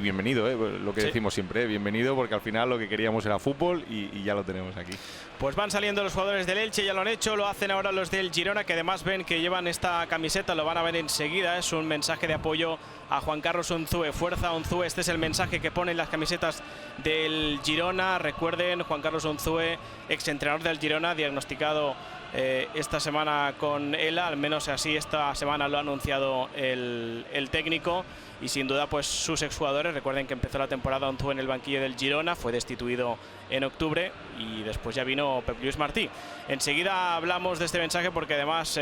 Bienvenido, lo que decimos siempre, bienvenido, porque al final lo que queríamos era fútbol y ya lo tenemos aquí. Pues van saliendo los jugadores del Elche, ya lo han hecho, lo hacen ahora los del Girona, que además ven que llevan esta camiseta, lo van a ver enseguida. Es un mensaje de apoyo a Juan Carlos Unzue. Fuerza Unzue, este es el mensaje que ponen las camisetas del Girona. Recuerden, Juan Carlos Unzue, exentrenador del Girona, diagnosticado esta semana con ELA, al menos así esta semana lo ha anunciado el técnico, y sin duda pues sus exjugadores. Recuerden que empezó la temporada Unzue en el banquillo del Girona, fue destituido en octubre y después ya vino Pep Lluís Martí. Enseguida hablamos de este mensaje porque además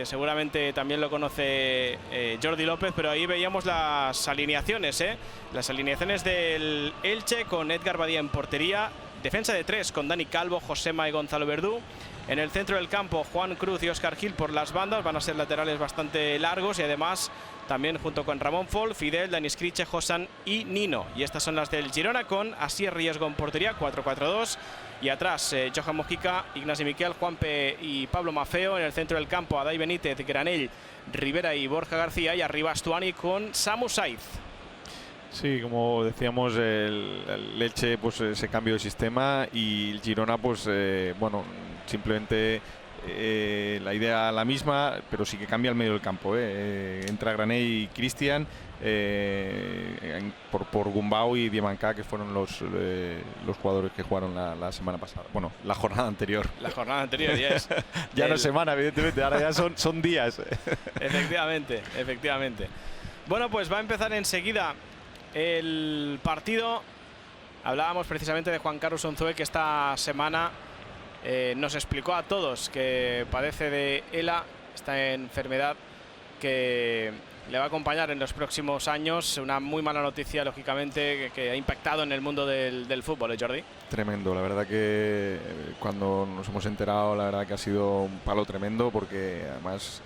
seguramente también lo conoce Jordi López, pero ahí veíamos las alineaciones, las alineaciones del Elche, con Edgar Badía en portería, defensa de tres con Dani Calvo, Josema y Gonzalo Verdú. En el centro del campo, Juan Cruz y Óscar Gil por las bandas. Van a ser laterales bastante largos y además también junto con Ramón Fol, Fidel, Dani Scriche, Josan y Nino. Y estas son las del Girona, con Asier Riesgo en portería, 4-4-2. Y atrás, Johan Mojica, Ignasi Miquel, Juanpe y Pablo Mafeo. En el centro del campo, Adai Benítez, Granell, Rivera y Borja García. Y arriba Astuani con Samu Saiz. Sí, como decíamos, el Elche, pues ese cambio de sistema, y el Girona, pues bueno, simplemente la idea la misma, pero sí que cambia el medio del campo. Entra Grané y Cristian por Gumbau y Diemancá, que fueron los jugadores que jugaron la semana pasada. Bueno, la jornada anterior. La jornada anterior ya es. Ya no es semana, evidentemente, ahora ya son días. Efectivamente, efectivamente. Bueno, pues va a empezar enseguida el partido. Hablábamos precisamente de Juan Carlos Unzue, que esta semana nos explicó a todos que padece de ELA, esta enfermedad que le va a acompañar en los próximos años. Una muy mala noticia, lógicamente, que ha impactado en el mundo del fútbol, Jordi. Tremendo, la verdad que cuando nos hemos enterado, la verdad que ha sido un palo tremendo, porque además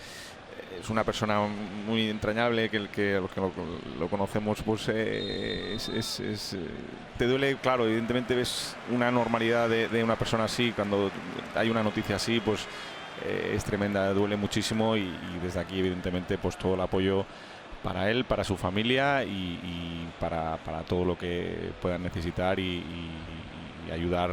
es una persona muy entrañable, que lo conocemos, pues te duele, claro, evidentemente ves una normalidad de una persona así, cuando hay una noticia así, pues es tremenda, duele muchísimo, y desde aquí evidentemente pues todo el apoyo para él, para su familia y para todo lo que puedan necesitar y ayudar.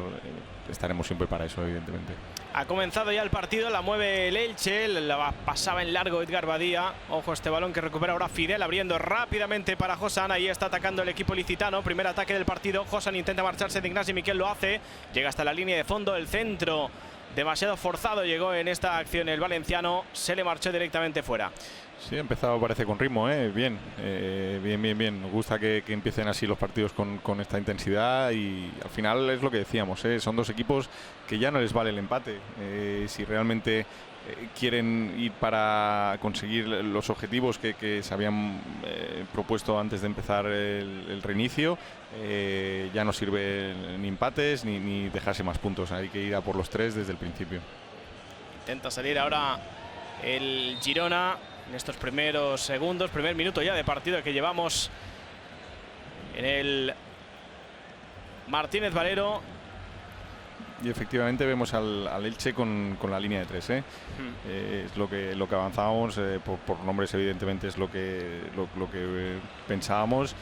Estaremos siempre para eso, evidentemente. Ha comenzado ya el partido, la mueve el Elche, la pasaba en largo Edgar Badía. Ojo, este balón que recupera ahora Fidel, abriendo rápidamente para Josan. Ahí está atacando el equipo licitano. Primer ataque del partido. Josan intenta marcharse de Ignasi Miquel, lo hace. Llega hasta la línea de fondo, el centro demasiado forzado llegó en esta acción el valenciano, se le marchó directamente fuera. Sí, ha empezado, parece, con ritmo, bien, bien. Nos gusta que empiecen así los partidos con esta intensidad, y al final es lo que decíamos, son dos equipos que ya no les vale el empate. Si realmente quieren ir para conseguir los objetivos que se habían propuesto antes de empezar el reinicio, ya no sirve ni empates ni dejarse más puntos. Hay que ir a por los 3 desde el principio. Intenta salir ahora el Girona en estos primeros segundos, primer minuto ya de partido que llevamos en el Martínez Valero. Y efectivamente vemos al Elche con la línea de 3. Es lo que avanzábamos, por nombres evidentemente es lo que pensábamos.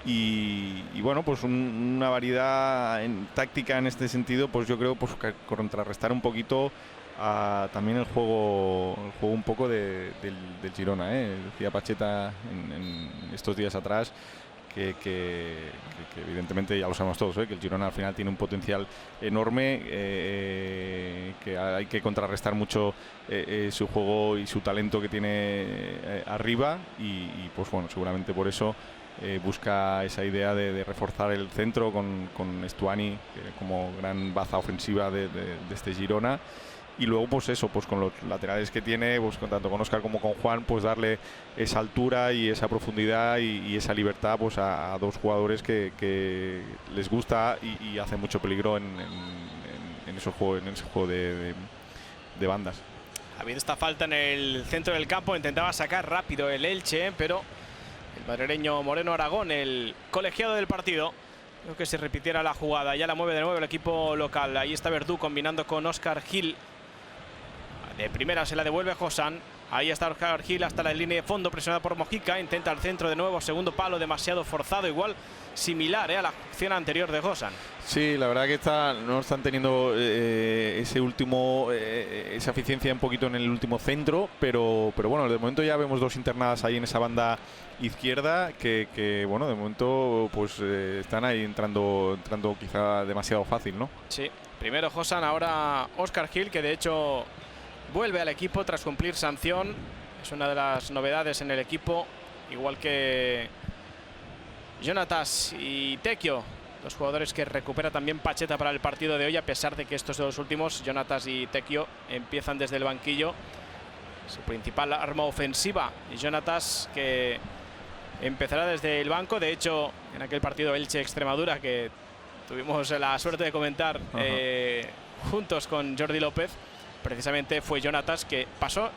Y bueno, pues una variedad en táctica en este sentido, pues yo creo, pues contrarrestar un poquito también el juego un poco del Girona. Decía Pacheta en estos días atrás que evidentemente ya lo sabemos todos, que el Girona al final tiene un potencial enorme, que hay que contrarrestar mucho su juego y su talento que tiene arriba, y pues bueno, seguramente por eso busca esa idea de reforzar el centro con Estuani como gran baza ofensiva de este Girona. Y luego pues eso, pues con los laterales que tiene, pues tanto con Óscar como con Juan, pues darle esa altura y esa profundidad y esa libertad, pues a dos jugadores que les gusta y hace mucho peligro en ese juego de bandas. Ha habido esta falta en el centro del campo, intentaba sacar rápido el Elche, pero el madrileño Moreno Aragón, el colegiado del partido, creo que se repitiera la jugada. Ya la mueve de nuevo el equipo local. Ahí está Verdú combinando con Óscar Gil. De primera se la devuelve Josan. Ahí está Oscar Gil hasta la línea de fondo, presionado por Mojica. Intenta el centro de nuevo, segundo palo, demasiado forzado. Igual similar a la acción anterior de Gosan. Sí, la verdad que no están teniendo esa eficiencia un poquito en el último centro, pero bueno, de momento ya vemos 2 internadas ahí en esa banda izquierda que bueno, de momento pues están ahí entrando quizá demasiado fácil, ¿no? Sí, primero Gosan, ahora Oscar Gil, que de hecho vuelve al equipo tras cumplir sanción. Es una de las novedades en el equipo, igual que Jonatas y Tequio, los jugadores que recupera también Pacheta para el partido de hoy, a pesar de que estos dos últimos, Jonatas y Tequio, empiezan desde el banquillo. Su principal arma ofensiva, y Jonatas, que empezará desde el banco. De hecho, en aquel partido Elche-Extremadura, que tuvimos la suerte de comentar juntos con Jordi López, precisamente fue Jonatas que pasó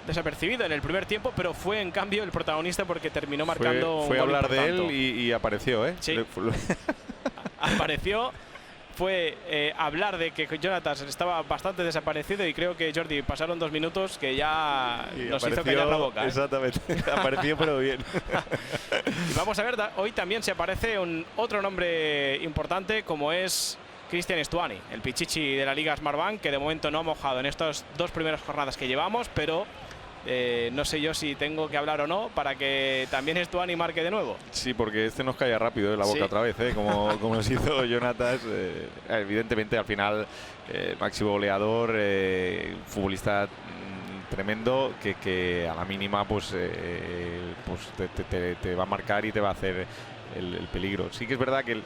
desapercibido en el primer tiempo, pero fue en cambio el protagonista porque terminó marcando fue un gol a hablar importante. de él y apareció, ¿eh? Sí. Apareció, fue hablar de que Jonatas estaba bastante desaparecido, y creo que, Jordi, pasaron 2 minutos que ya nos hizo callar la boca. Exactamente, apareció pero bien. Y vamos a ver, hoy también se aparece otro nombre importante, como es Cristian Stuani, el pichichi de la Liga Smartbank, que de momento no ha mojado en estas 2 primeras jornadas que llevamos, pero no sé yo si tengo que hablar o no para que también Stuani marque de nuevo. Sí, porque nos cae rápido la boca otra vez, como nos hizo Jonatas. Evidentemente, al final, máximo goleador, futbolista tremendo, que a la mínima pues te va a marcar y te va a hacer el peligro. Sí que es verdad que el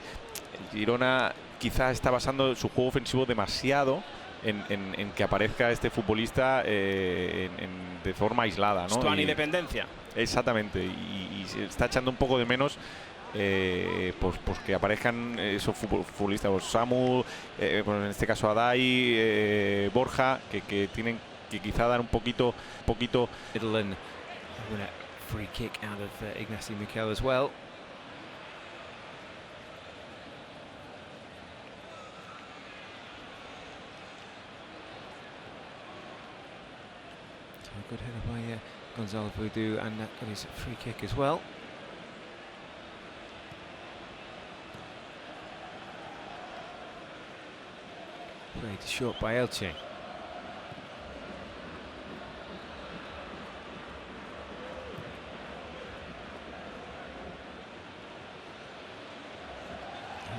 Girona quizás está basando su juego ofensivo demasiado en que aparezca este futbolista de forma aislada, ¿no? Stuani dependencia. Exactamente, y se está echando un poco de menos pues que aparezcan esos futbolistas, pues Samu, pues en este caso Adai, Borja, que tienen que quizá dar un poquito. Free kick out of Ignacio Miquel as well. Good header by Gonzalo Voodoo, and that got his free kick as well. Played short by Elche.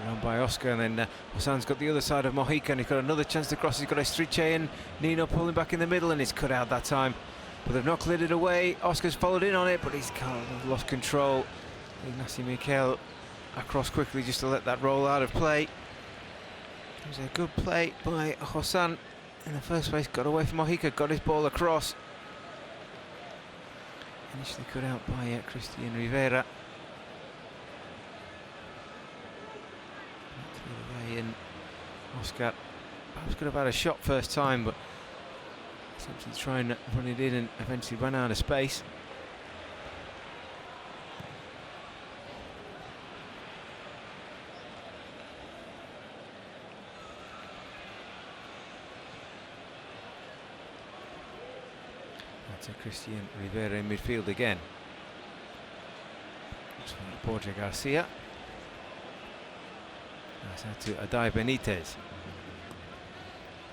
Run by Oscar, and then Hassan's got the other side of Mojica, and he's got another chance to cross. He's got Eritrea and Nino pulling back in the middle, and it's cut out that time. But they've not cleared it away. Oscar's followed in on it, but he's kind of lost control. Ignacio Miquel across quickly just to let that roll out of play. It was a good play by Hassan in the first place. Got away from Mojica, got his ball across. Initially cut out by Christian Rivera. And Oscar perhaps could have had a shot first time, but attempted to try and run it in and eventually ran out of space. That's a Christian Rivera in midfield again. Borja Garcia. That's out to Adai Benitez.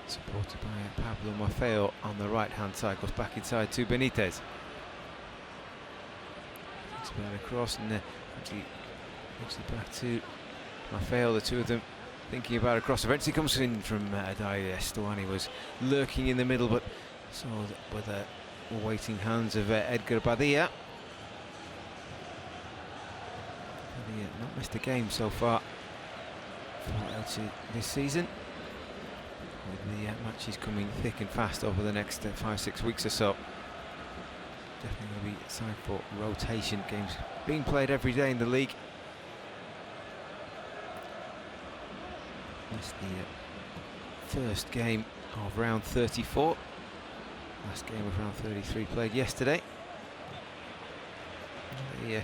Supported by Pablo Maffeo on the right-hand side. Goes back inside to Benitez. Thinks about a cross, and actually back to Maffeo. The two of them thinking about a cross. Eventually comes in from Adai. Stuani was lurking in the middle, but saw with the waiting hands of Edgar Badia. Badia not missed a game so far for Elche this season, with the matches coming thick and fast over the next 5-6 weeks or so. Definitely going to be time for rotation, games being played every day in the league. That's the first game of round 34. Last game of round 33 played yesterday. A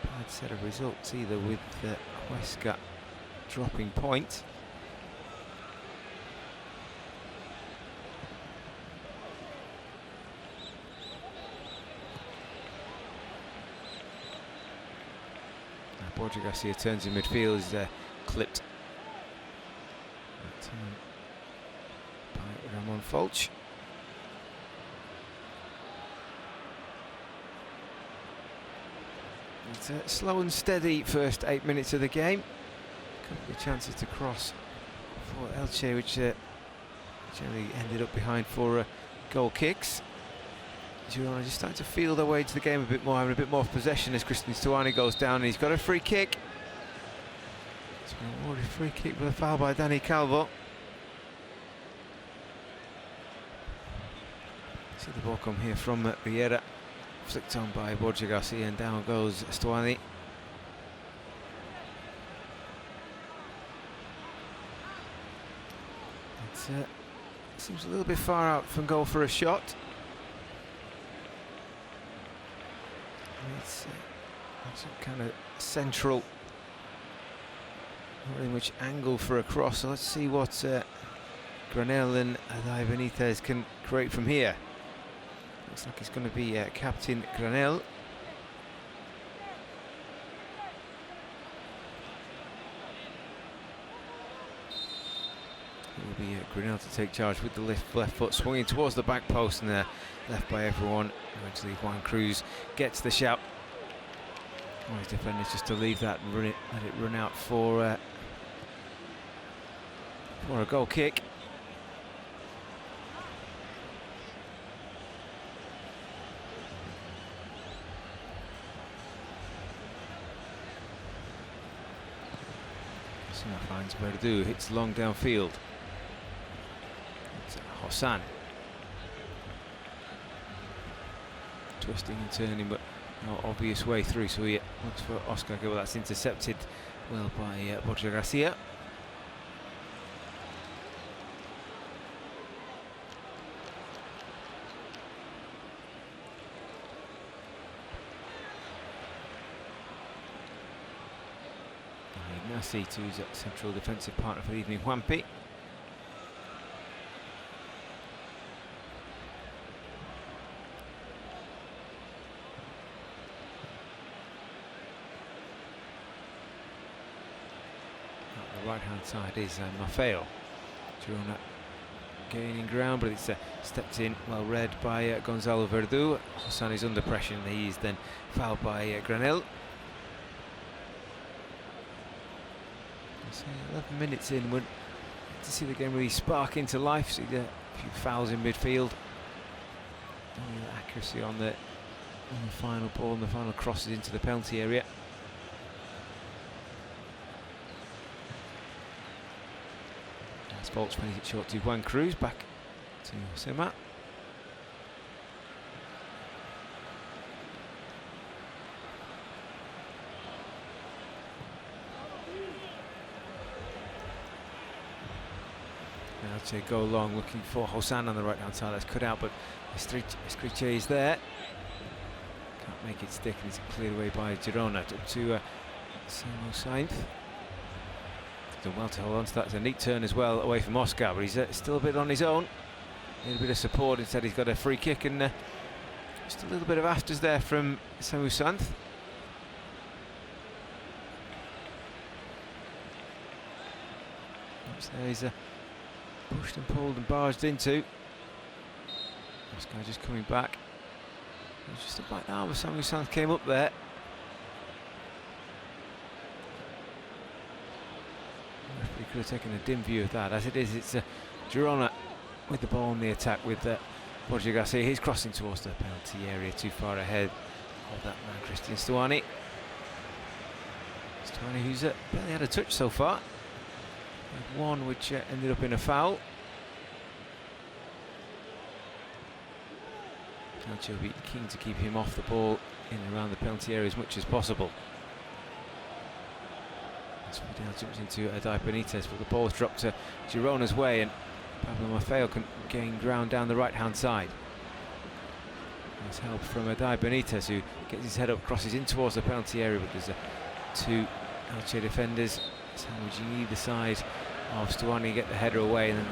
bad set of results either, with Huesca dropping points. Borja Garcia turns in midfield, is clipped by Ramon Folch. It's a slow and steady first 8 minutes of the game. A couple of chances to cross for Elche, which generally ended up behind for goal kicks. Girona just starting to feel their way to the game a bit more, having a bit more possession as Christian Stuani goes down, and he's got a free kick. It's been awarded a free kick with a foul by Dani Calvo. See the ball come here from Riera, flicked on by Borja Garcia, and down goes Stuani. It seems a little bit far out from goal for a shot. It's some kind of central, not really much angle for a cross. So let's see what Granel and Adai Benitez can create from here. Looks like it's going to be Captain Granel. It will be Granel to take charge with the left foot, swinging towards the back post, and left by everyone. Eventually Juan Cruz gets the shout. His defenders just to leave that and let it run out for a goal kick. Sima finds Verde, hits long downfield. It's Hossan. Twisting and turning, but no obvious way through, so he looks for Oscar. Well, that's intercepted well by Borja Garcia. Ignasi to his central defensive partner for the evening, Juanpi. Right-hand side is Maffeo. Girona gaining ground, but it's stepped in, well read by Gonzalo Verdu. Hossan is under pressure, and he's then fouled by Granel. So 11 minutes in, we're to see the game really spark into life. See a few fouls in midfield. Only accuracy on the final ball, and the final crosses into the penalty area. Folch finds it short to Juan Cruz, back to Sema. Elche go long, looking for Hossan on the right hand side. That's cut out, but Escriche is there. Can't make it stick, and it's cleared away by Girona. Up to Samo Sainz. Done well to hold on to that. It's a neat turn as well away from Oscar, but he's still a bit on his own. Need a bit of support. Instead, he's got a free kick, and just a little bit of afters there from Samu Santh. There he's pushed and pulled and barged into. Oscar just coming back. It was just a back arm, Samu Santh came up there. He could have taken a dim view of that. As it is, it's Girona with the ball in the attack with Borja Garcia. He's crossing towards the penalty area, too far ahead of that man, Christian Stuani. Stuani, who's barely had a touch so far. One which ended up in a foul. Elche will be keen to keep him off the ball in and around the penalty area as much as possible. Vidal jumps into Adai Benitez, but the ball's dropped to Girona's way, and Pablo Maffeo can gain ground down the right-hand side. There's help from Adai Benitez, who gets his head up, crosses in towards the penalty area, but there's two Elche defenders sandwiching either side of Stuani, get the header away, and then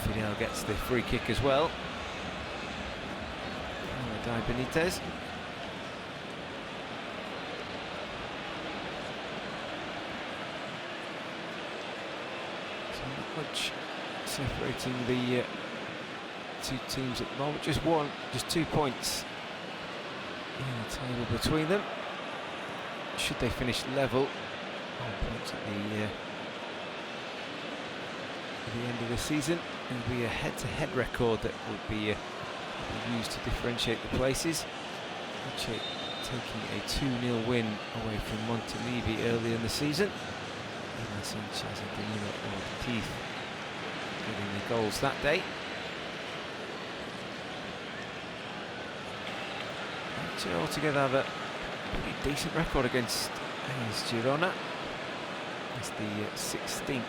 Fidel gets the free kick as well. Adai Benitez. So not much separating the two teams at the moment. Just 2 points in the table between them. Should they finish level, 1 point at the end of the season, it'll be a head-to-head record that will be used to differentiate the places. Elche taking a 2-0 win away from Montenegro earlier in the season. Sanchez and Danilo Ortiz getting the goals that day. Elche altogether have a pretty decent record against Girona. It's the 16th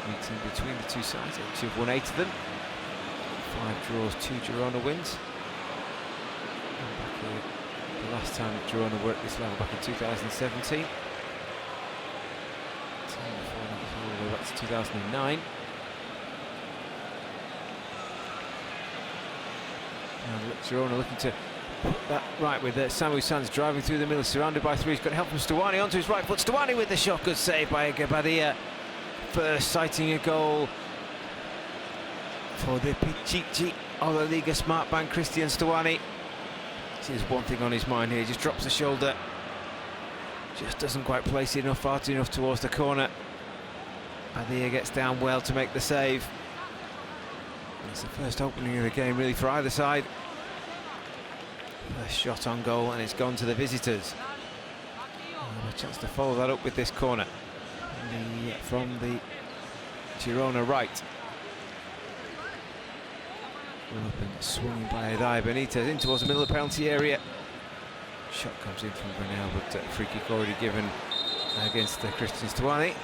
meeting between the two sides. Elche have won 8 of them. 5 draws, 2 Girona wins. The last time Girona were at this level back in 2017. Before that was all the way back to 2009. Now Girona looking to put that right with Samu Sanz driving through the middle, surrounded by 3. He's got help from Stawani onto his right foot. Stawani with the shot, good save by Gabadia. First sighting a goal for the Pichichi of the Liga Smart Bank, Christian Stawani. There's one thing on his mind here, just drops the shoulder. Just doesn't quite place it far too enough towards the corner. Badia gets down well to make the save. It's the first opening of the game really for either side. First shot on goal and it's gone to the visitors. A chance to follow that up with this corner from the Girona right. Well up and swung by Adai Benitez in towards the middle of the penalty area. Shot comes in from Brunel, but free kick already given against Christian Stawani.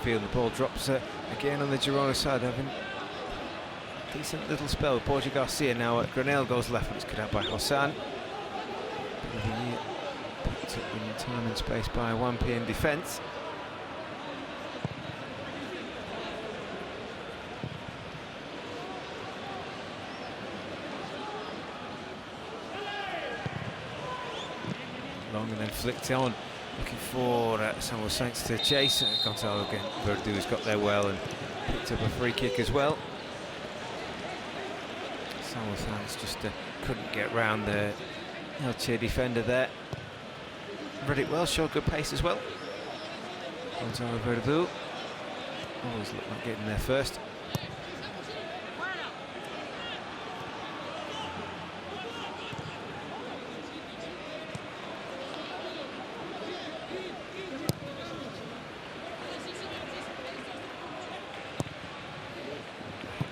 The ball drops again on the Girona side, having a decent little spell. Borja Garcia now at Granel goes left, but it's cut out by Hossan. Picked up in time and space by 1P in defence. Long and then flicked on. Looking for Samuel Sainz to chase. Gonzalo again, Verde has got there well and picked up a free kick as well. Samuel Sainz just couldn't get round the Elche defender there. Read it well, showed good pace as well. Gonzalo Verde always looked like getting there first.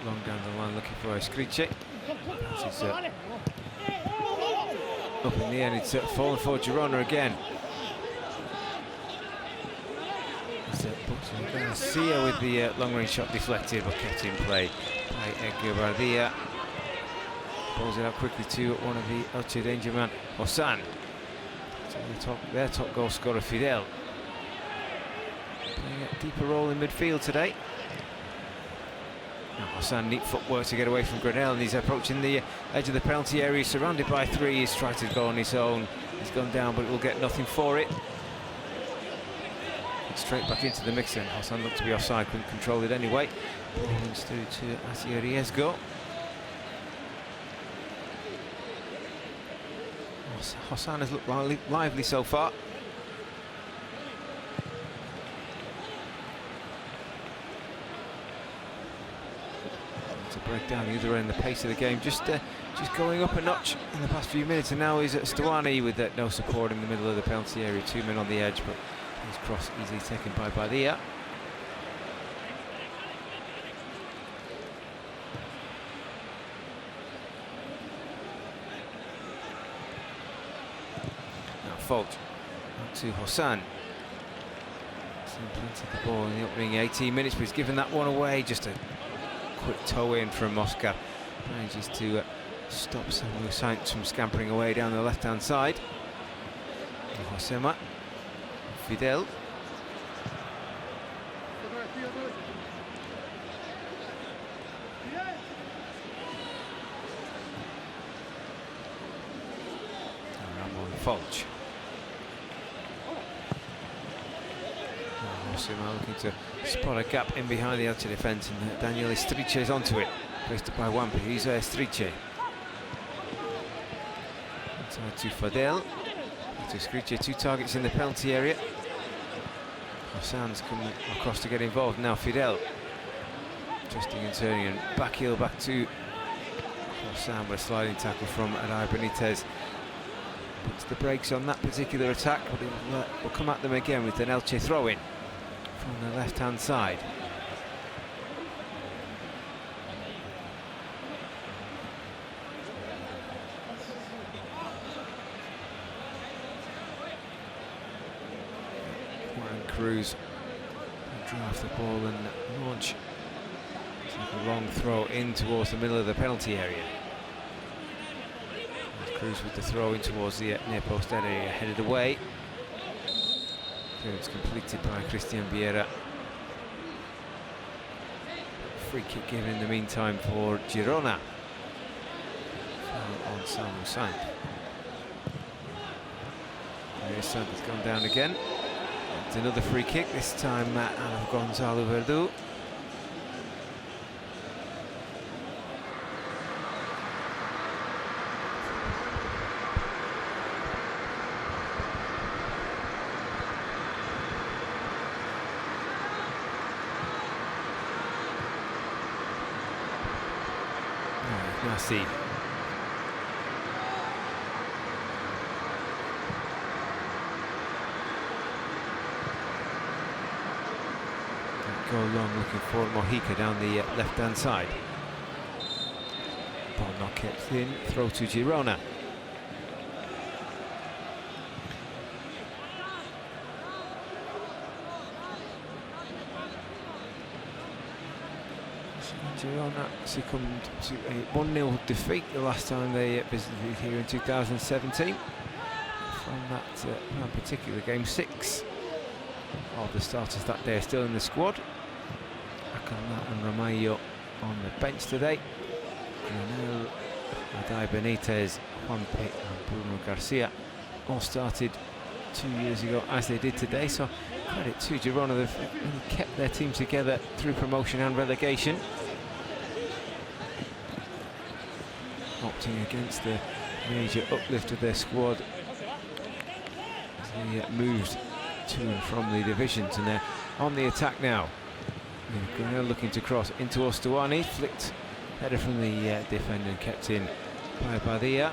Long down the line looking for Escriche. Up in the end, it's fallen for Girona again. Garcia with the long-range shot deflected, but kept in play by Edgar Bardia. Pulls it out quickly to one of the Elche danger man, Hossan. Their top goal scorer, Fidel. Playing a deeper role in midfield today. Now Hossan, neat footwork to get away from Granel, and he's approaching the edge of the penalty area. He's surrounded by 3. He's tried to go on his own. He's gone down, but it will get nothing for it. Straight back into the mix, and Hossan looked to be offside, couldn't control it anyway. Ball's through to Asier Riesgo. Hossan has looked lively so far. To break down the other end, the pace of the game just going up a notch in the past few minutes, and now he's at Stawani with no support in the middle of the penalty area. 2 men on the edge, but his cross easily taken by Badia. Now fault to Hossan. Planted the ball in the opening 18 minutes, but he's given that one away. Just a quick toe in from Oscar. Manages to stop Samu Sainz from scampering away down the left-hand side. Josema, Fidel. Ramon Folch. Josema looking to spot a gap in behind the Elche defence, and Daniel Estriche is onto it. Placed up by Wampi. He's Estriche. Inside to Fidel. To Estriche, 2 targets in the penalty area. Hassan's come across to get involved. Now Fidel. Twisting and turning, and back heel back to Hassan with a sliding tackle from Adai Benitez. Puts the brakes on that particular attack, but it will come at them again with an Elche throw-in from the left-hand side. Cruz draft the ball and launch a long throw in towards the middle of the penalty area. Cruz with the throw in towards the near post area, headed away. It's completed by Christian Vieira. Free kick given in the meantime for Girona. Foul on Samu Sainz. Sainz has gone down again. It's another free kick, this time out of Gonzalo Verdu. Nassi. Go long looking for Mojica down the left-hand side. Ball not kept in, throw to Girona. Girona succumbed to a 1-0 defeat the last time they visited here in 2017. From that particular game, 6 of the starters that day are still in the squad. Akala and Ramallo on the bench today. Granel, Adai Benitez, Juanpe and Bruno Garcia all started 2 years ago as they did today, so credit to Girona. They've really kept their team together through promotion and relegation. Opting against the major uplift of their squad as they moved to and from the divisions, and they're on the attack now. Granel looking to cross into Ostuani, flicked header from the defender and kept in by Badia.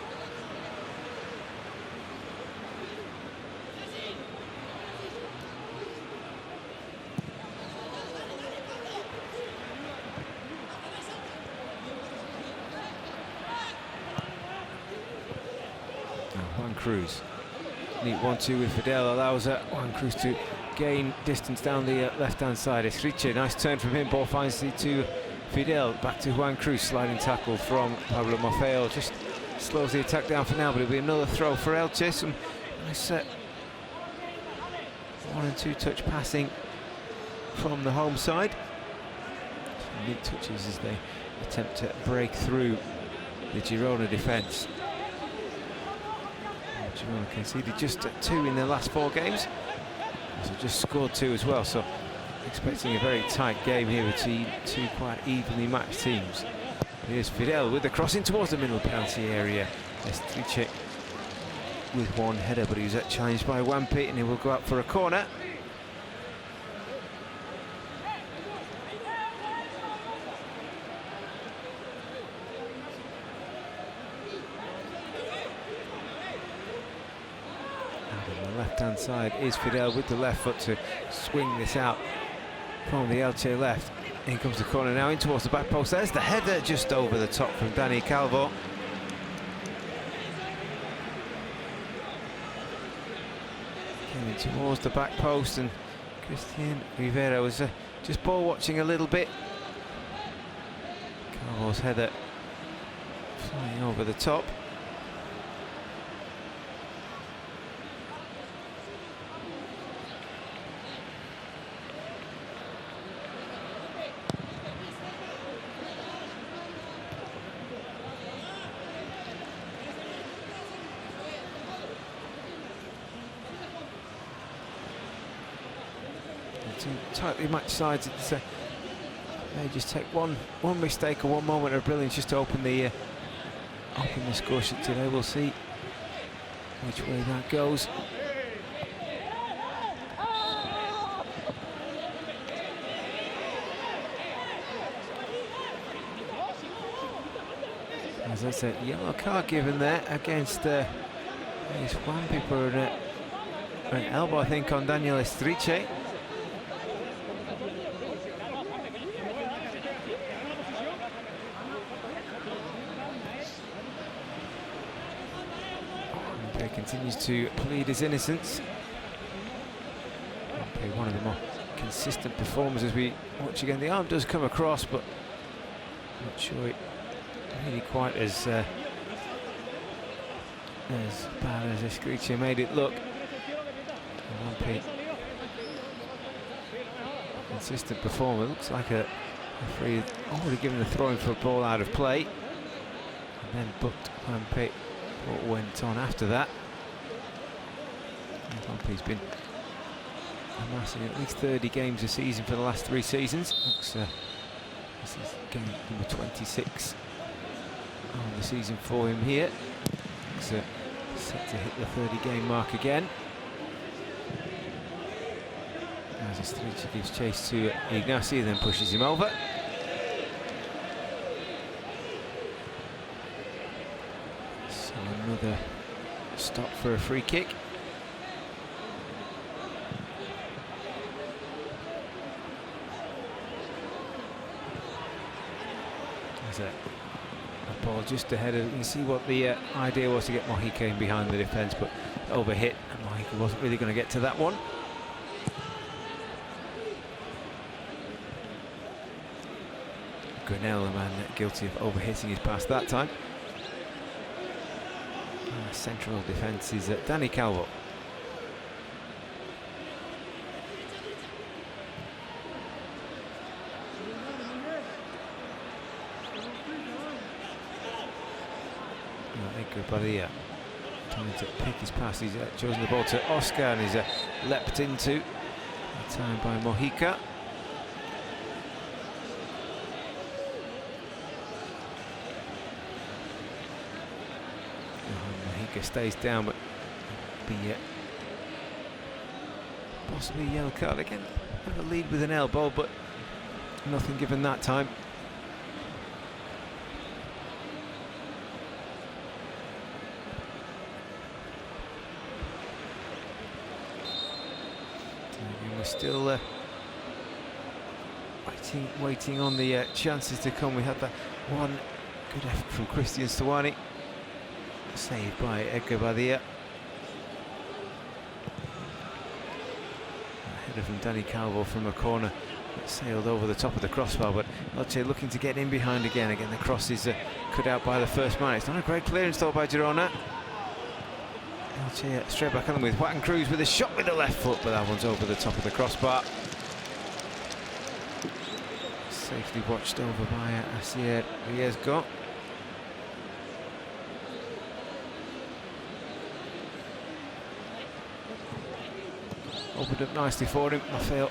Juan Cruz. Neat 1-2 with Fidel allows Juan Cruz to gain distance down the left-hand side. Estriche, nice turn from him, ball finds it to Fidel, back to Juan Cruz, sliding tackle from Pablo Maffeo, just slows the attack down for now, but it'll be another throw for Elche. Some nice 1- and 2 touch passing from the home side. Some neat touches as they attempt to break through the Girona defence. Girona conceded just 2 in their last 4 games. So just scored 2 as well, so expecting a very tight game here between 2 quite evenly matched teams. Here's Fidel with the crossing towards the middle penalty area. Estriche with one header, but he was challenged by Wampi, and he will go out for a corner. Left-hand side is Fidel with the left foot to swing this out from the Elche left. In comes the corner now, in towards the back post. There's the header just over the top from Dani Calvo. Came in towards the back post, and Christian Rivera was just ball watching a little bit. Calvo's header flying over the top. Two tightly matched sides. It's they just take one mistake or one moment of brilliance just to open the score sheet today. We'll see which way that goes. As I said, yellow card given there against Swampi for an elbow, I think, on Daniel Estriche. Continues to plead his innocence. One of the more consistent performers as we watch again. The arm does come across, but I'm not sure it really quite as bad as Escricia made it look. Consistent performer. Looks like a referee already given a throwing for a ball out of play, and then booked Wampe what went on after that. He's been amassing at least 30 games a season for the last 3 seasons. Looks, this is game number 26 on the season for him here. Looks set to hit the 30-game mark again. As Estriche gives chase to Ignacio, then pushes him over. So another stop for a free kick. A ball just ahead of, you can see what the idea was, to get Mojica in behind the defence, but overhit, and Mojica wasn't really going to get to that one. Grinnell, the man guilty of overhitting his pass that time. Central defence is Danny Calvo. Lyberia trying to pick his pass. He's chosen the ball to Oscar, and he's leapt into that time by Mojica. Mojica stays down, but be possibly a yellow card again. Have a lead with an elbow, but nothing given that time. Still waiting on the chances to come. We had that one good effort from Christian Stuani, saved by Edgar Badia. A header from Danny Calvo from a corner that sailed over the top of the crossbar, but Elche looking to get in behind again. Again, the cross is cut out by the first man. It's not a great clearance though by Girona. Elche straight back on them with Juan Cruz with a shot with the left foot, but that one's over the top of the crossbar. Safely watched over by Asier Riesgo. Opened up nicely for him. Rafael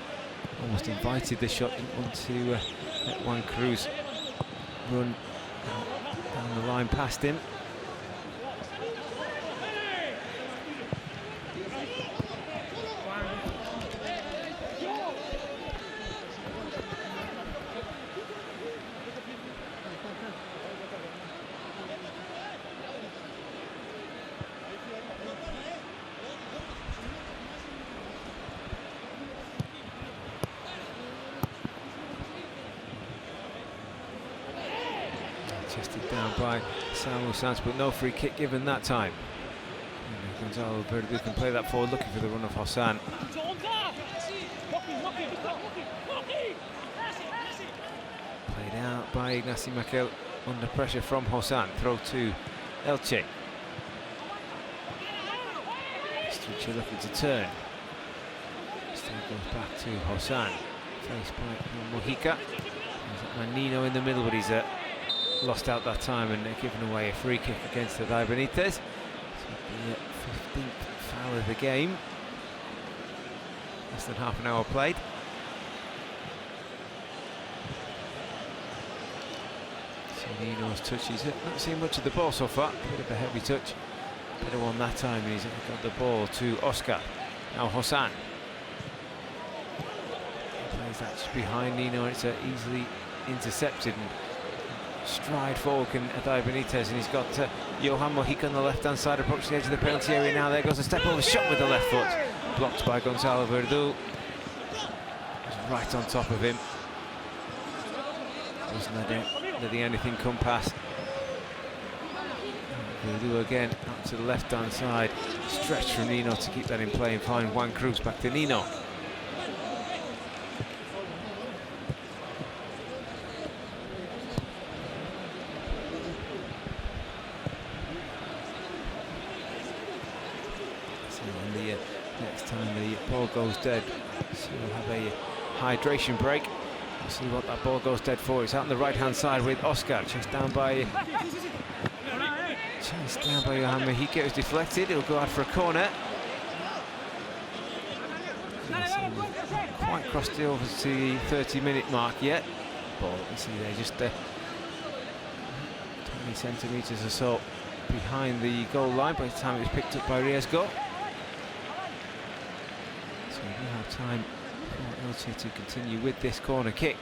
almost invited the shot, didn't want to let Juan Cruz run down the line past him. Chested down by Samuel Sanz, but no free kick given that time. Gonzalo Verde can play that forward, looking for the run of Hossan. Played out by Ignacy Makel under pressure from Hossan. Throw to Elche. Striche looking to turn. Still goes back to Hossan. Faced by Mojica. There's Nino in the middle, but he's lost out that time and given away a free kick against the Benitez. So the 15th foul of the game. Less than half an hour played. So Nino's touch, he's not seen much of the ball so far. Bit of a heavy touch. Better one that time, and he's got the ball to Oscar. Now Hossan. Plays that just behind Nino, it's easily intercepted. And stride forward can Benitez, and he's got Johan Mojica on the left-hand side, approaching the edge of the penalty area now. There goes a step over shot with the left foot. Blocked by Gonzalo Verdu. Right on top of him. Wasn't letting anything come past. Verdu again up to the left-hand side. Stretch from Nino to keep that in play and find Juan Cruz. Back to Nino. Next time the ball goes dead, so we'll have a hydration break. We'll see what that ball goes dead for. It's out on the right-hand side with Oscar. Chased down by Johan Mojica. It was deflected. It'll go out for a corner. Quite crossed it over to the 30-minute mark yet. Ball, you see there, just 20 centimetres or so behind the goal line by the time it was picked up by Riesgo. We will have time for Elche to continue with this corner kick.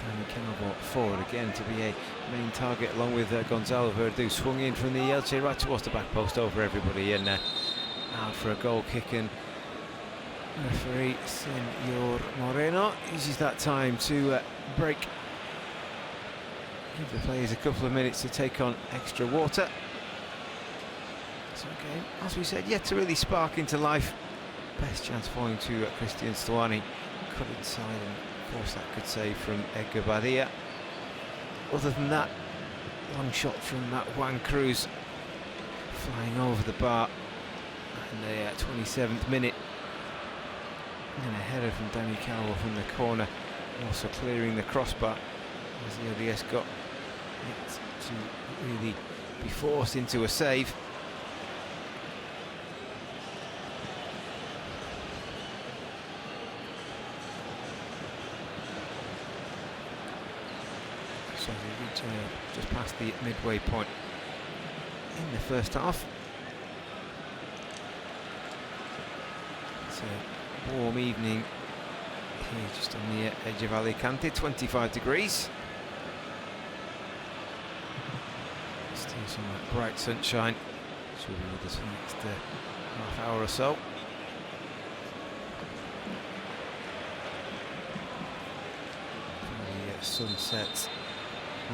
Dani Calvo forward again to be a main target along with Gonzalo Verdu. Swung in from the Elche right towards the back post over everybody, and out for a goal kick, and referee Senor Moreno uses that time to break. Give the players a couple of minutes to take on extra water. So again, as we said, yet to really spark into life. Best chance falling to Christian Stuani. Cut inside and force that good save from Edgar Badia. Other than that, long shot from that Juan Cruz flying over the bar in the 27th minute. And a header from Dani Calvo from the corner, also clearing the crossbar as the ODS got to really be forced into a save. So we reach just past the midway point in the first half. It's a warm evening here just on the edge of Alicante, 25 degrees. Some bright sunshine, which will be with us for the next half hour or so. The sun sets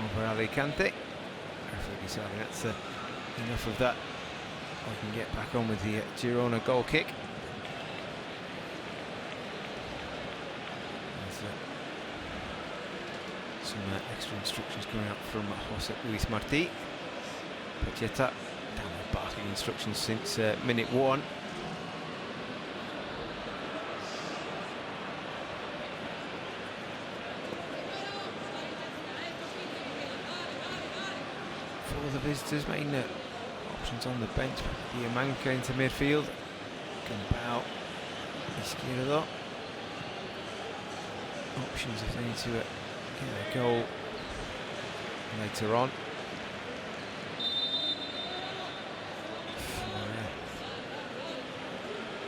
over Alicante. Referee deciding that's enough of that. I can get back on with the Girona goal kick. There's some extra instructions coming up from Jose Luis Martí. Pacheta down the barking instructions since minute 1. For the visitors, main options on the bench. Diamanca into midfield. Gambao, Izquierdo. Options if they need to get a goal later on.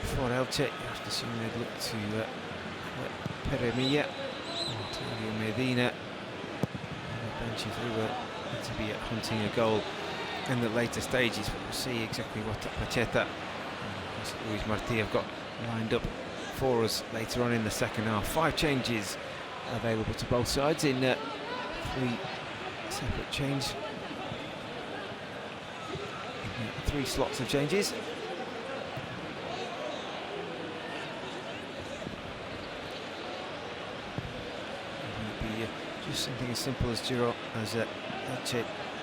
For Elche, you have to assume they'd look to Peremilla, Antonio Medina on the bench if they were to be hunting a goal in the later stages. But we'll see exactly what Pacheta and Luis Martí have got lined up for us later on in the second half. 5 changes available to both sides in 3 separate change. 3 slots of changes. Just something as simple as Elche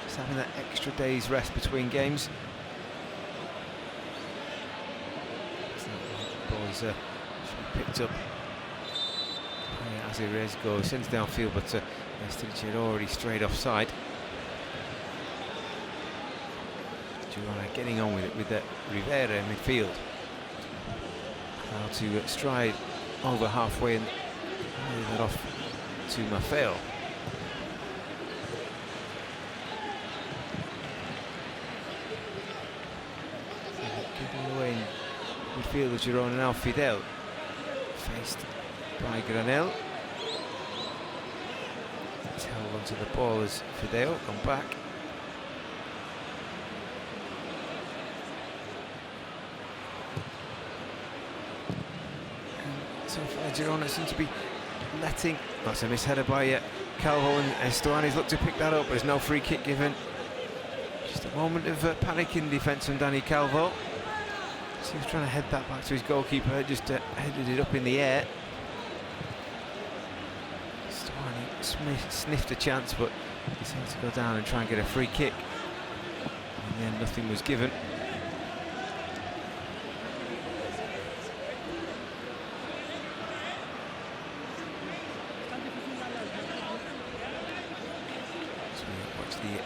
just having that extra day's rest between games. So the ball's should be picked up. As Erezgo sends downfield, but Elche had already strayed offside. Girona getting on with it with Rivera in midfield. Now to stride over halfway and leave that off to Maffeo. Giving away in midfield of Girona now, Fidel. Faced by Granel. He's held onto the ball as Fidel gone back. So far, Girona seems to be letting. That's a misheader by Calvo, and Estuani's looked to pick that up, but there's no free kick given. Just a moment of panic in defence from Dani Calvo. So he was trying to head that back to his goalkeeper, just headed it up in the air. Estuani sniffed a chance, but decided to go down and try and get a free kick. And then nothing was given.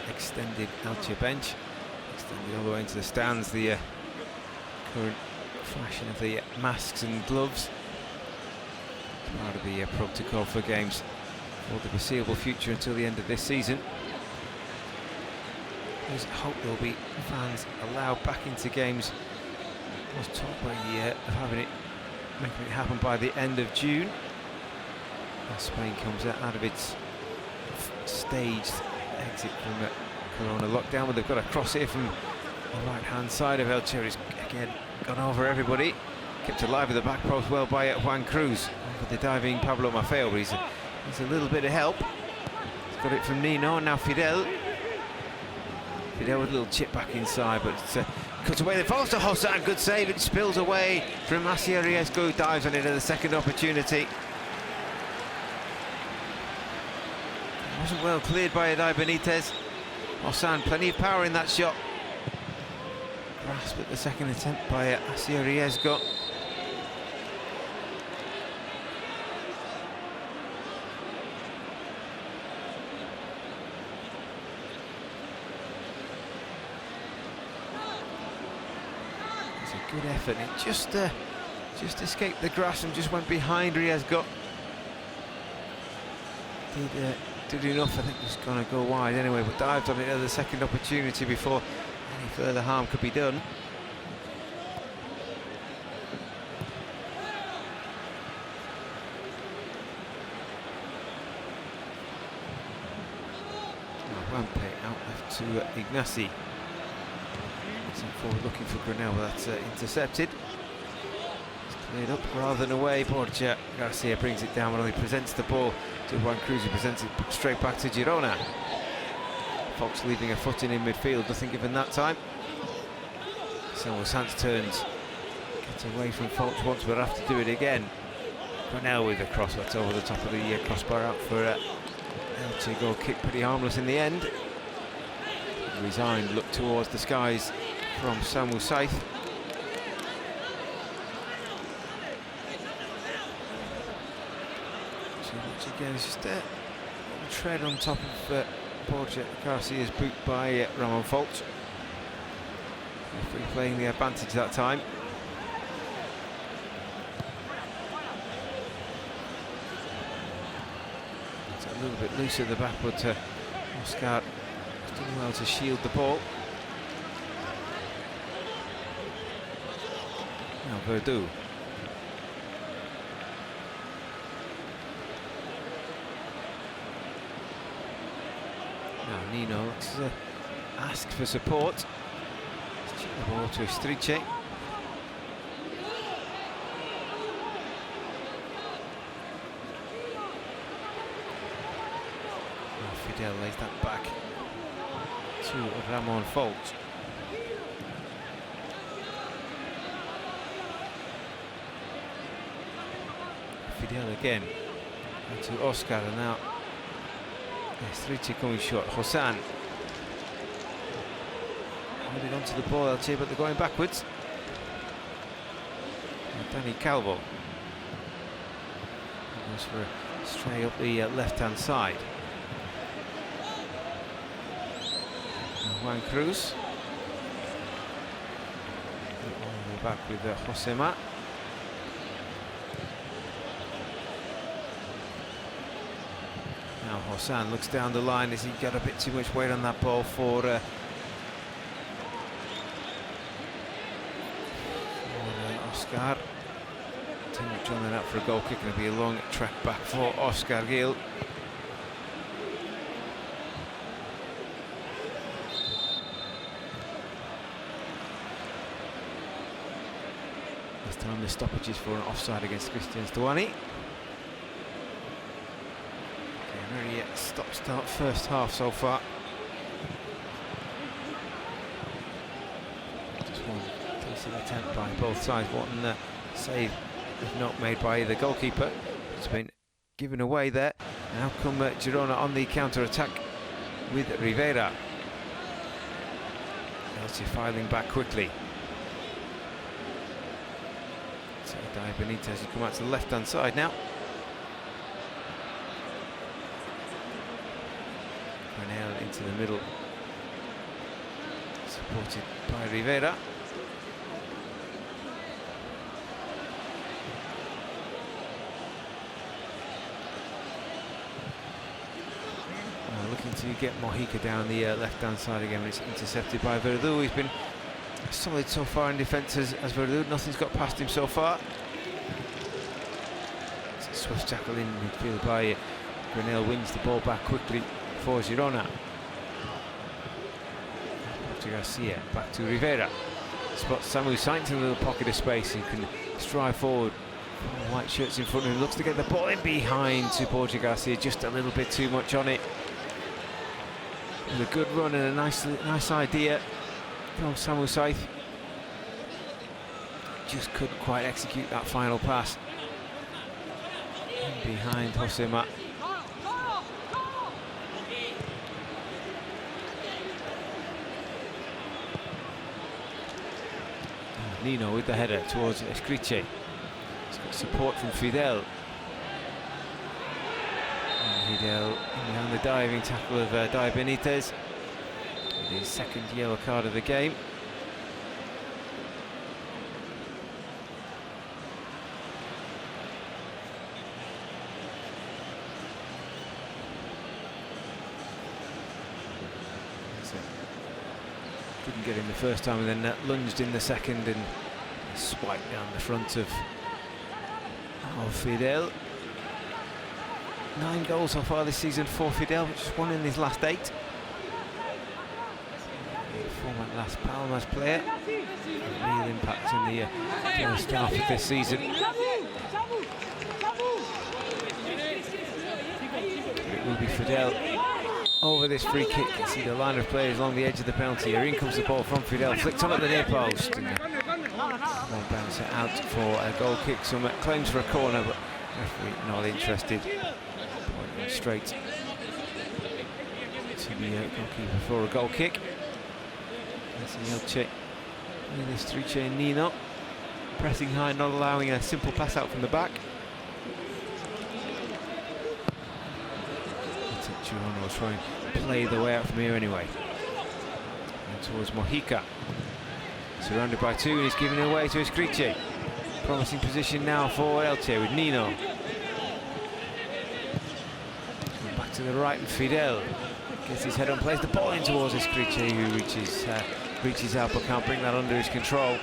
Extended Elche bench, extended all the way into the stands, the current fashion of the masks and gloves. It's part of the protocol for games for the foreseeable future until the end of this season. There's hope there'll be fans allowed back into games. I was talked by of making it happen by the end of June, as Spain comes out of its staged exit from Corona lockdown. But they've got a cross here from the right hand side of Elche. He's again gone over everybody, kept alive with the back post well by Juan Cruz over the diving Pablo Maffeo, but he's a little bit of help. He's got it from Nino, and now Fidel with a little chip back inside, but it's cuts away. It falls to Hossan, good save. It spills away from Asier Riesco, who dives on it at the second opportunity. Wasn't well cleared by Adai Benitez. Hossan, plenty of power in that shot. Grasp at the second attempt by Asier Riesgo. It's a good effort. It just escaped the grass and just went behind Riesgo. Did enough. I think it was going to go wide anyway, but dived on it at the second opportunity before any further harm could be done. Wampe out left to Ignacy. Forward looking for Granel, but that's intercepted. It's cleared up rather than away. Borja Garcia brings it down, but only presents the ball to Juan Cruz, who presents it straight back to Girona. Fox leaving a foot in midfield, nothing given that time. So Sanz turns, gets away from Fox once, but have to do it again. Granel with a cross, that's over the top of the crossbar out for Elche. Goal kick, pretty harmless in the end. Resigned look towards the skies from Samu Saith. Again, it's just a tread on top of Borja Garcia's boot by Ramon Folch. Playing the advantage that time. It's a little bit loose at the back, but Oscar has done well to shield the ball. Now Verdu. Now Nino looks to ask for support. Chip the ball to Striche. Fidel lays that back to Ramon Folch. Fidel again. And to Oscar, and now Eritrea coming short. Hossan holding on to the ball, Elche, but they're going backwards. And Danny Calvo goes for a stray up the left-hand side. Juan Cruz all the way back with Josema. Now Hossan looks down the line. Has he got a bit too much weight on that ball for Oscar? Too much on that for a goal kick. Going to be a long track back for Oscar Gil. This time the stoppage is for an offside against Christian Stuani. Very stop-start first half so far. Just one decent attempt by both sides. One save, if not made by the goalkeeper. It's been given away there. Now come Girona on the counter-attack with Rivera. Elche filing back quickly. So Benitez has come out to the left-hand side now. Into the middle, supported by Rivera. Looking to get Mojica down the left-hand side again, but it's intercepted by Verde. He's been solid so far in defence as Verde. Nothing's got past him so far. It's a swift tackle in midfield by Granell, wins the ball back quickly for Girona. Garcia back to Rivera. Spots Samu Sainz in a little pocket of space. He can stride forward. White shirts in front of him. Looks to get the ball in behind to Borja Garcia. Just a little bit too much on it. With a good run and a nice idea from Samu Sainz. Just couldn't quite execute that final pass. In behind Josema. Nino with the header towards Escriche. He's got support from Fidel. And Fidel behind the diving tackle of Dai Benitez. His second yellow card of the game. Didn't get in the first time and then lunged in the second and swiped down the front of Fidel. 9 goals so far this season for Fidel, which is 1 in his last 8. Former Las Palmas player. Real impact in the first half of this season. It will be Fidel over this free kick. You see the line of players along the edge of the penalty area. In comes the ball from Fidel, flicked on at the near post. And bounce it out for a goal kick. Some claims for a corner, but referee not interested. Pointing straight to the goalkeeper for a goal kick. That's Elche with Estriche and Nino pressing high, not allowing a simple pass out from the back. Girona will try and play the way out from here anyway. And towards Mojica. Surrounded by 2 and he's giving it away to Escriche. Promising position now for Elche with Nino. Back to the right and Fidel gets his head on, plays the ball in towards Escriche, who reaches out but can't bring that under his control.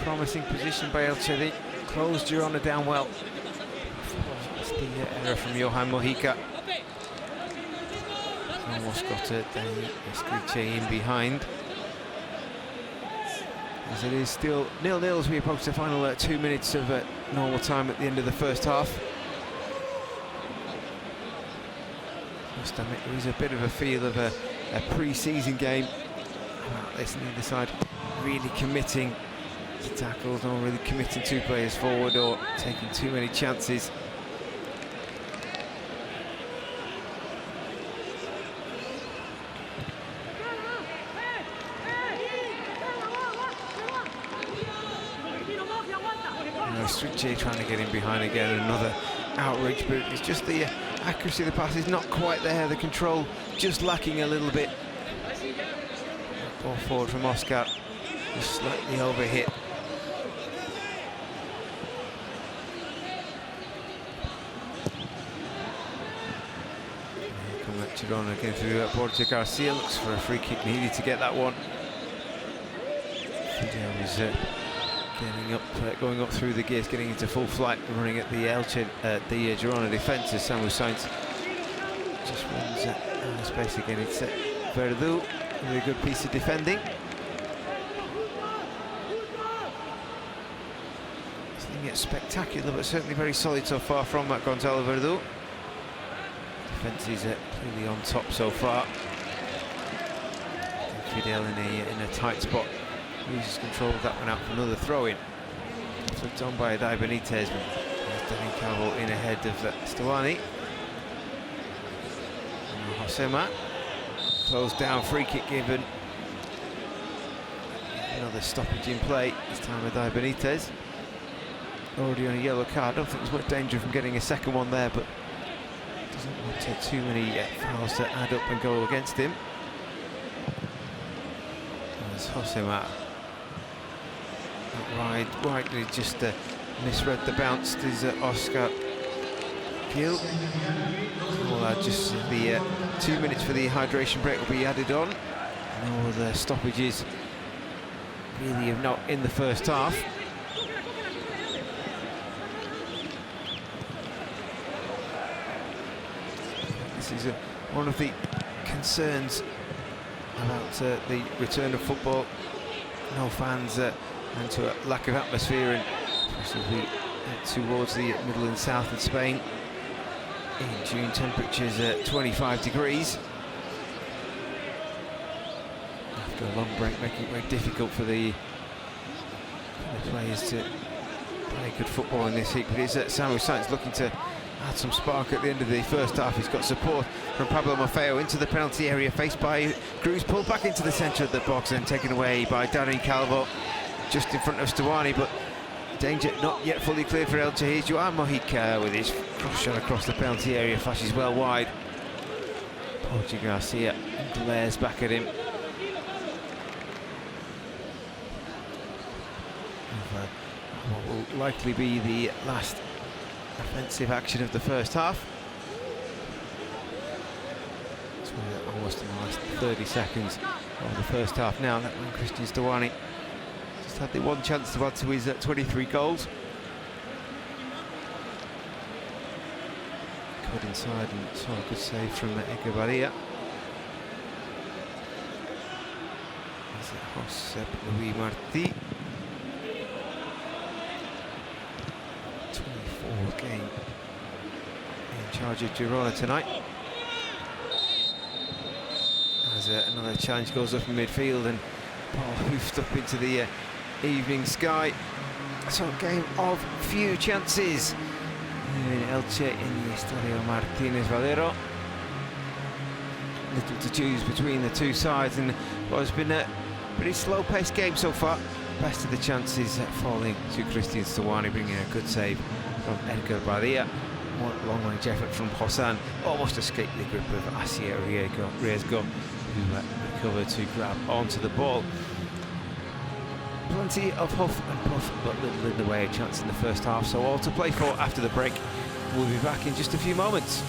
Promising position by Elche. They closed Girona down well. It's the error from Johan Mojica. Almost got it, then Escriche in behind. As it is still 0-0 as we approach the final 2 minutes of normal time at the end of the first half. Must admit, there is a bit of a feel of a pre-season game. This neither side really committing to tackles, not really committing 2 players forward or taking too many chances. Striche trying to get in behind again, another outreach, but it's just the accuracy of the pass is not quite there, the control just lacking a little bit. Ball forward from Oscar, just slightly overhit. Here come Girona again through Borja Garcia, looks for a free kick, needed to get that one. Fidel is getting up, going up through the gears, getting into full flight, running at the Elche, the Girona defence as Samu Sainz just runs out of space again. It's Verde with a good piece of defending. Nothing yet spectacular, but certainly very solid so far from Gonzalo Verde. Defence is clearly on top so far. Fidel in a tight spot. Loses control of that one out for another throw-in. Flipped on by Dai Benitez, but Danny Calvo in ahead of Stuani. Josema closed down, free kick given. Another stoppage in play, this time with Dai Benitez. Already on a yellow card, I don't think there's much danger from getting a second one there, but doesn't want too many fouls to add up and go against him. There's Josema. Rightly just misread the bounce. There's Oscar Gil. Well, just the 2 minutes for the hydration break will be added on. No other stoppages really have not in the first half. This is one of the concerns about the return of football. No fans and to a lack of atmosphere, and especially towards the middle and south of Spain. In June, temperatures at 25 degrees. After a long break, making it very difficult for the players to play good football in this heat. But it's Samu Sainz looking to add some spark at the end of the first half. He's got support from Pablo Maffeo into the penalty area, faced by Cruz, pulled back into the centre of the box and taken away by Darren Calvo, just in front of Stuani, but danger not yet fully clear for Elche. Here's Joan Mojica with his cross shot across the penalty area, flashes well wide. Borja Garcia glares back at him. What will likely be the last offensive action of the first half. So we're almost in the last 30 seconds of the first half now. That one, Christian Stuani just had the one chance to add to his 23 goals. Cut inside and saw a good save from Equatorial. Is it Josep Luis Martí? 24th game in charge of Girona tonight. As another challenge goes up in midfield and ball hoofed up into the evening sky. So a game of few chances here in Elche in the Estadio Martínez Valero. Little to choose between the two sides, and well, it's been a pretty slow-paced game so far. Best of the chances falling to Christian Stuani, bringing a good save from Edgar Badia. One long-range effort from Hosan, almost escaped the grip of Asier Riesgo, who recovered to grab onto the ball. Plenty of huff and puff, but little in the way of chance in the first half, so all to play for after the break. We'll be back in just a few moments.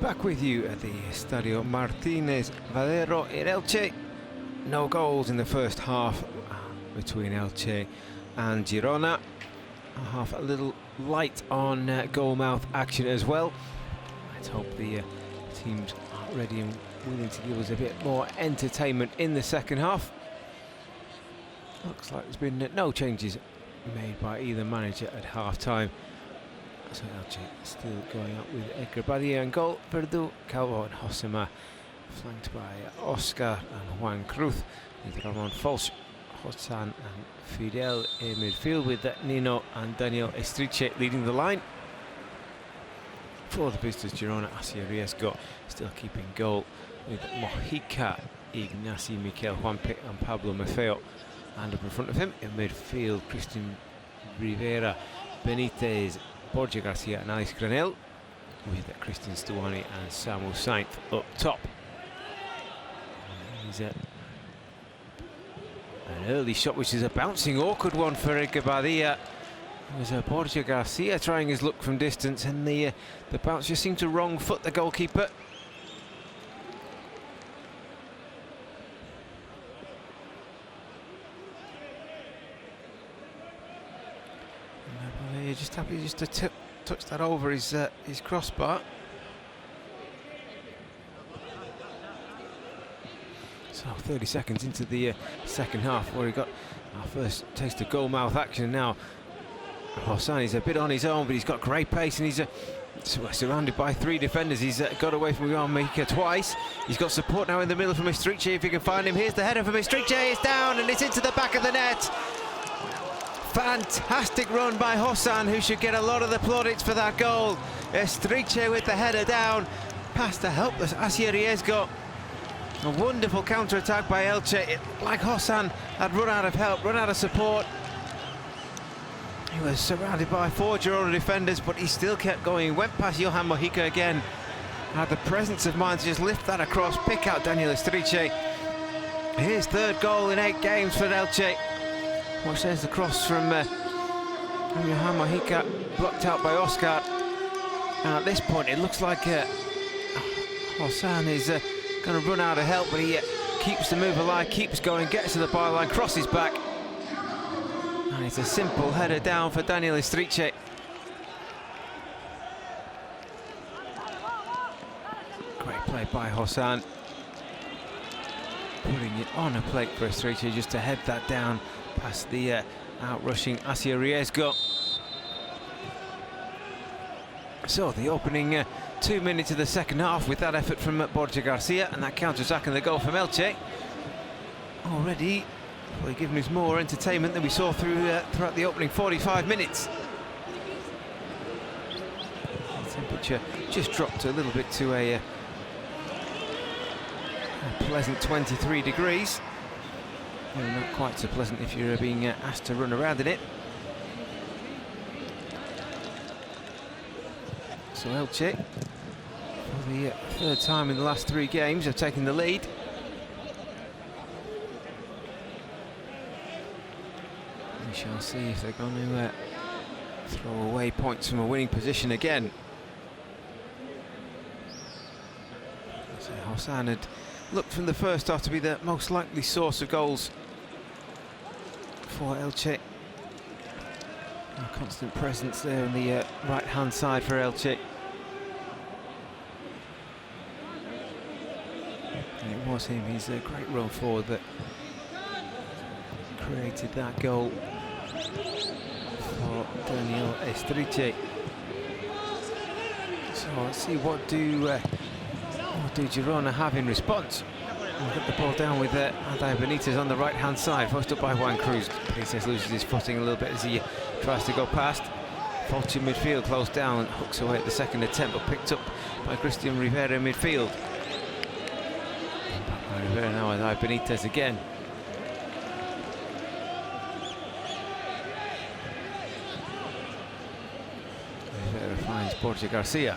Back with you at the Estadio Martínez Valero in Elche. No goals in the first half between Elche and Girona. A little light on goalmouth action as well. Let's hope the teams are ready and willing to give us a bit more entertainment in the second half. Looks like there's been no changes made by either manager at half-time. So Elche still going up with Gabon and goal, Verde, Calvo and Josema, flanked by Oscar and Juan Cruz, with Ramon Folch, Hosan and Fidel in midfield, with Nino and Daniel Estriche leading the line. For the visitors, Girona, Asia Riesgo still keeping goal, with Mojica, Ignacy, Miquel, Juanpe and Pablo Maffeo. And up in front of him in midfield, Christian Rivera, Benitez, Borja Garcia and Alex Granel, with Christian Stuani and Samu Sainz up top. He's an early shot, which is a bouncing, awkward one for Gabadia. It was Borja Garcia trying his luck from distance, and the bounce just seemed to wrong foot the goalkeeper. Just happy just to touch that over his crossbar. So 30 seconds into the second half, where he got our first taste of goalmouth action. Now Hosan is a bit on his own, but he's got great pace, and he's surrounded by three defenders. He's got away from Guamika twice. He's got support now in the middle from Estriche, if he can find him. Here's the header from Estriche. It's down and it's into the back of the net. Fantastic run by Hosan, who should get a lot of the plaudits for that goal. Estriche with the header down, past the helpless Asia Riesgo. A wonderful counter-attack by Elche. Like Hosan had run out of help, run out of support. He was surrounded by four Girona defenders, but he still kept going. He went past Johan Mojica again. Had the presence of mind to just lift that across, pick out Daniel Estriche. His third goal in 8 games for Elche. Watch, there's the cross from Johan Mojica, blocked out by Oscar. And at this point, it looks like Hosan is going to run out of help, but he keeps the move alive, keeps going, gets to the byline, crosses back. And it's a simple header down for Daniel Estriche. Great play by Hosan. Putting it on a plate for Estriche just to head that down past the out-rushing Asia Riesgo. So the opening 2 minutes of the second half with that effort from Borja Garcia and that counter-attack and the goal from Elche. Already probably giving us more entertainment than we saw throughout the opening 45 minutes. The temperature just dropped a little bit to a pleasant 23 degrees. Well, not quite so pleasant if you're being asked to run around in it. So Elche, for the third time in the last 3 games, have taken the lead. We shall see if they're going to throw away points from a winning position again. So Hosan had looked from the first half to be the most likely source of goals for Elche. A constant presence there on the right-hand side for Elche. And it was him, he's a great run forward that created that goal for Daniel Estriche. So let's see what do Girona have in response. And got the ball down with Adai Benitez on the right-hand side, forced up by Juan Cruz. Benitez loses his footing a little bit as he tries to go past. Folch in midfield, closed down, hooks away at the second attempt, but picked up by Christian Rivera in midfield. Rivera now with Adai Benitez again. Rivera finds Borja Garcia.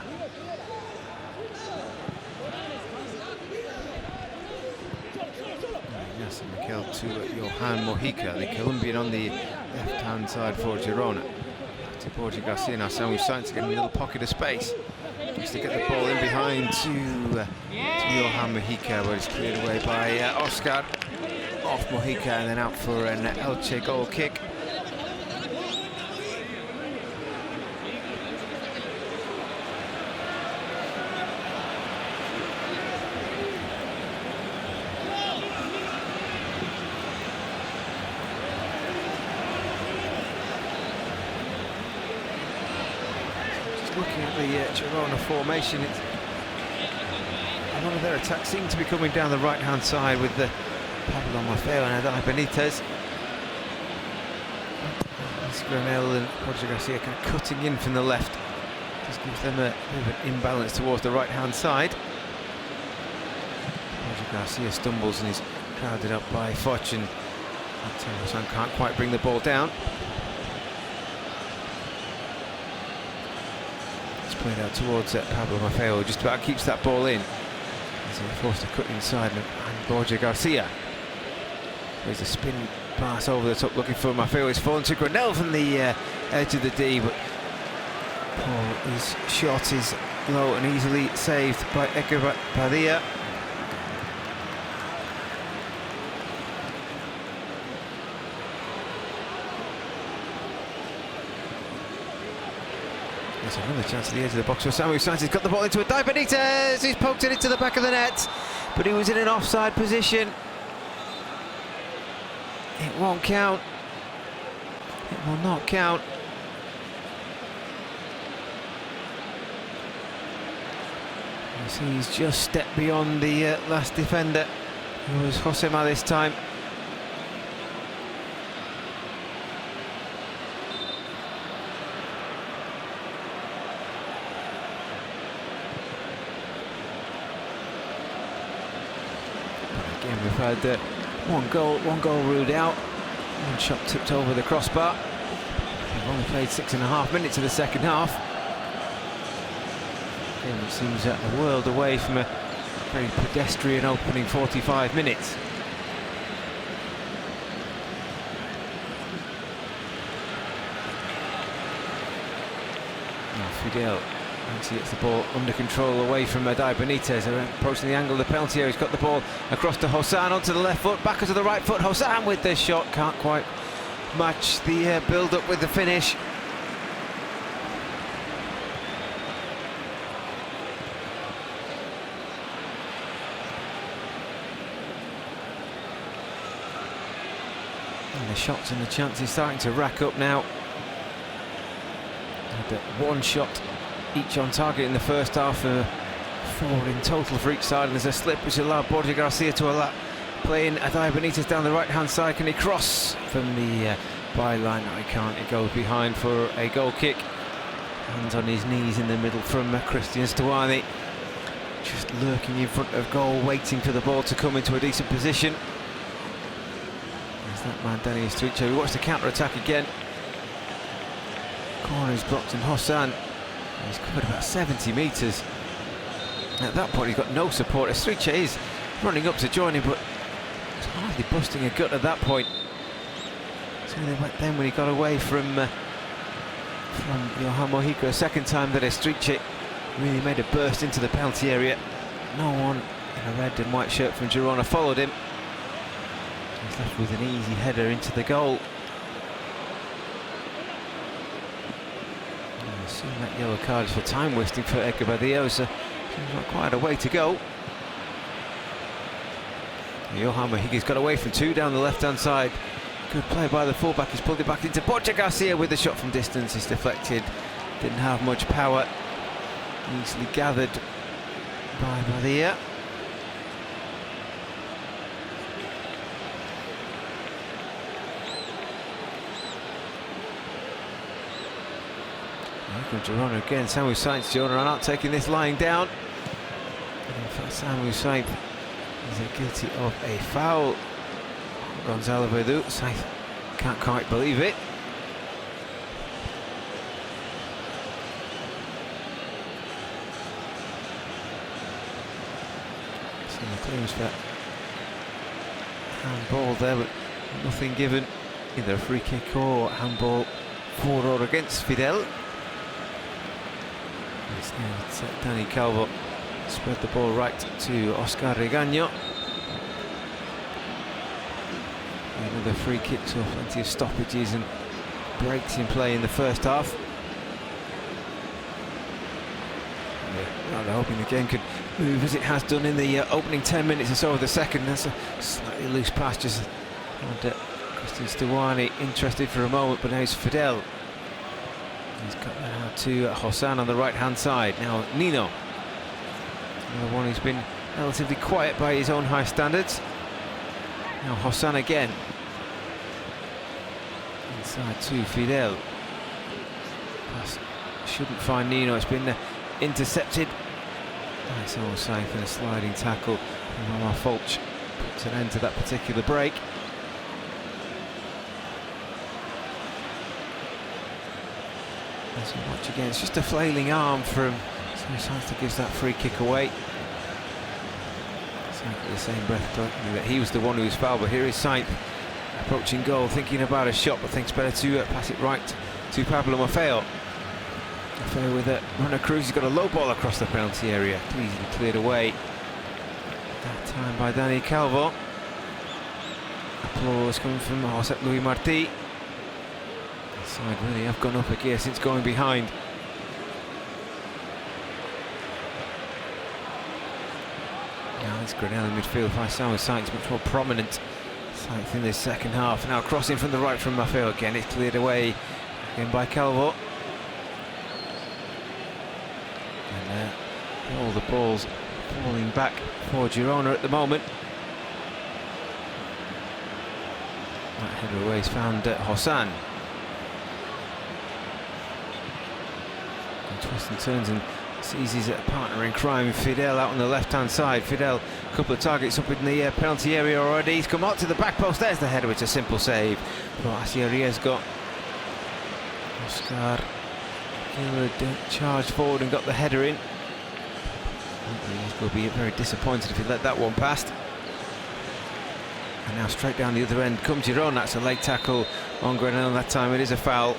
To Johan Mojica, the Colombian on the left-hand side for Girona. to Borja Garcia now. Samuel Sainz getting a little pocket of space. Just to get the ball in behind to Johan Mojica, but it's cleared away by Oscar. Off Mojica and then out for an Elche goal kick. Looking at the Girona formation, a lot of their attacks seem to be coming down the right-hand side with the Pablo Maffeo and Adai Benitez. Granel and Borja Garcia kind of cutting in from the left. Just gives them a bit of an imbalance towards the right-hand side. Borja Garcia stumbles and is crowded up by Foch, and San can't quite bring the ball down. Played out towards Pablo Maffeo, just about keeps that ball in. He's forced to cut inside, and Borja Garcia. There's a spin pass over the top looking for Maffeo. It's fallen to Granel from the edge of the D, but his shot is low and easily saved by Edgar Padilla. There's another chance at the edge of the box for Samuel Sainz. He's got the ball into Adai Benitez. He's poked it into the back of the net, but he was in an offside position. It won't count. It will not count. You see, he's just stepped beyond the last defender, who was Josema this time. We've had one goal ruled out, one shot tipped over the crossbar. We've only played 6.5 minutes of the second half. Again, it seems a world away from a very pedestrian opening 45 minutes. Now Fidel actually gets the ball under control away from Adai Benitez, approaching the angle of the penalty area. He's got the ball across to Hossan, onto the left foot, back onto the right foot. Hossan with the shot, can't quite match the build-up with the finish. And the shots and the chances starting to rack up now. Had one shot each on target in the first half, 4 in total for each side, and there's a slip which allowed Borja Garcia to play in Adai Benitez down the right hand side. Can he cross from the byline? No, he can't. He goes behind for a goal kick. Hands on his knees in the middle from Christian Stuani, just lurking in front of goal, waiting for the ball to come into a decent position. There's that man Danny Estriche. We watch the counter attack again. Corner is blocked, and Hossan, he's covered about 70 metres. At that point, he's got no support. Estriche is running up to join him, but he's hardly busting a gut at that point. So then when he got away from Johan Mojica a second time, that Estriche really made a burst into the penalty area. No one in a red and white shirt from Girona followed him. He's left with an easy header into the goal. Seeing that yellow card is for time wasting for Edgar Badillo, so seems like quite a way to go. Johan Mojica's got away from 2 down the left hand side. Good play by the fullback. He's pulled it back into Borja Garcia with the shot from distance. It's deflected, didn't have much power, easily gathered by Badillo. From Girona again, Samuel Sainz. Girona are not taking this lying down. And in fact, Samuel Sainz is guilty of a foul. Gonzalo Verdu, Sainz can't quite believe it. Seeing the claims for handball there, but nothing given, either a free kick or handball for or against Fidel. It's Dani Calvo spread the ball right to Oscar Regaño. Another free kick, so plenty of stoppages and breaks in play in the first half. They're hoping the game could move as it has done in the opening 10 minutes or so of the second. That's a slightly loose pass, just and Christian Stewani interested for a moment, but now it's Fidel. He's got that out to Hossan on the right hand side. Now Nino, another one who's been relatively quiet by his own high standards. Now Hossan again. Inside to Fidel. Pass shouldn't find Nino, it's been intercepted. Nice all safe and a sliding tackle from Omar Fulch puts an end to that particular break. As we watch again, it's just a flailing arm from Sainz gives that free kick away. Exactly the same breath that he was the one who was fouled, but here is Sainz approaching goal, thinking about a shot, but thinks better to pass it right to Pablo Maffeo. Maffeo with a runner cruise, he's got a low ball across the penalty area, easily cleared away. That time by Dani Calvo. Applause coming from Josep Luis Martí. The side really have gone up a gear since going behind. Now it's Grenell in midfield. Faisal Sainz much more prominent. Sainz in this second half. Now crossing from the right from Maffeo again. It's cleared away again by Calvo. And all the balls falling back for Girona at the moment. That header away has found Hossan. And twists and turns and sees his partner in crime, Fidel, out on the left-hand side. Fidel, a couple of targets up in the penalty area already. He's come out to the back post. There's the header. It's a simple save. But Asiaria's got Oscar Gillard charged forward and got the header in. He's going to be very disappointed if he let that one past. And now straight down the other end comes Girona. That's a late tackle on Grenell. That time it is a foul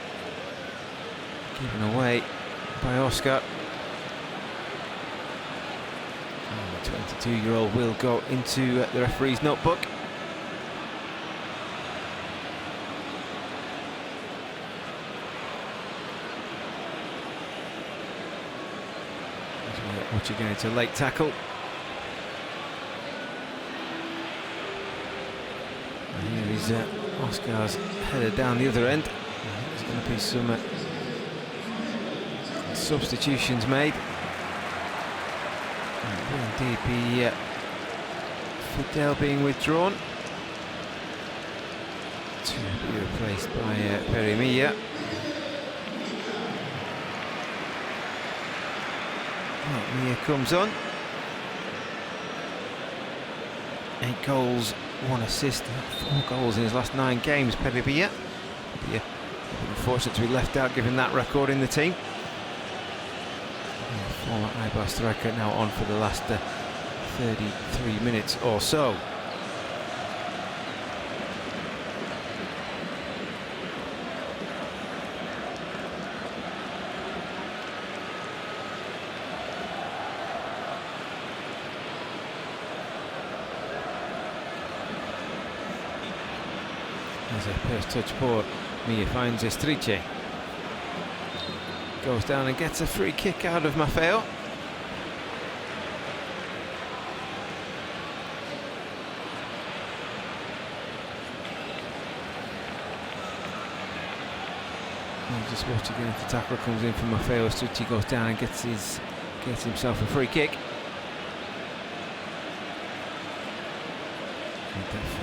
given away by Oscar. And the 22-year-old will go into the referee's notebook. Watch again, it's a late tackle. And here is Oscar's header down the other end. There's going to be some substitutions made. And will indeed be Fidel being withdrawn to be replaced by Perimilla. Mia comes on. 8 goals, 1 assist, 4 goals in his last 9 games. Perimilla. Unfortunate to be left out given that record in the team. Former Eibar striker now on for the last 33 minutes or so. There's a first touch ball. Mia finds Estriche. Goes down and gets a free kick out of Maffeo. And just watch again if the tackle comes in from Maffeo. Estriche goes down and gets himself a free kick.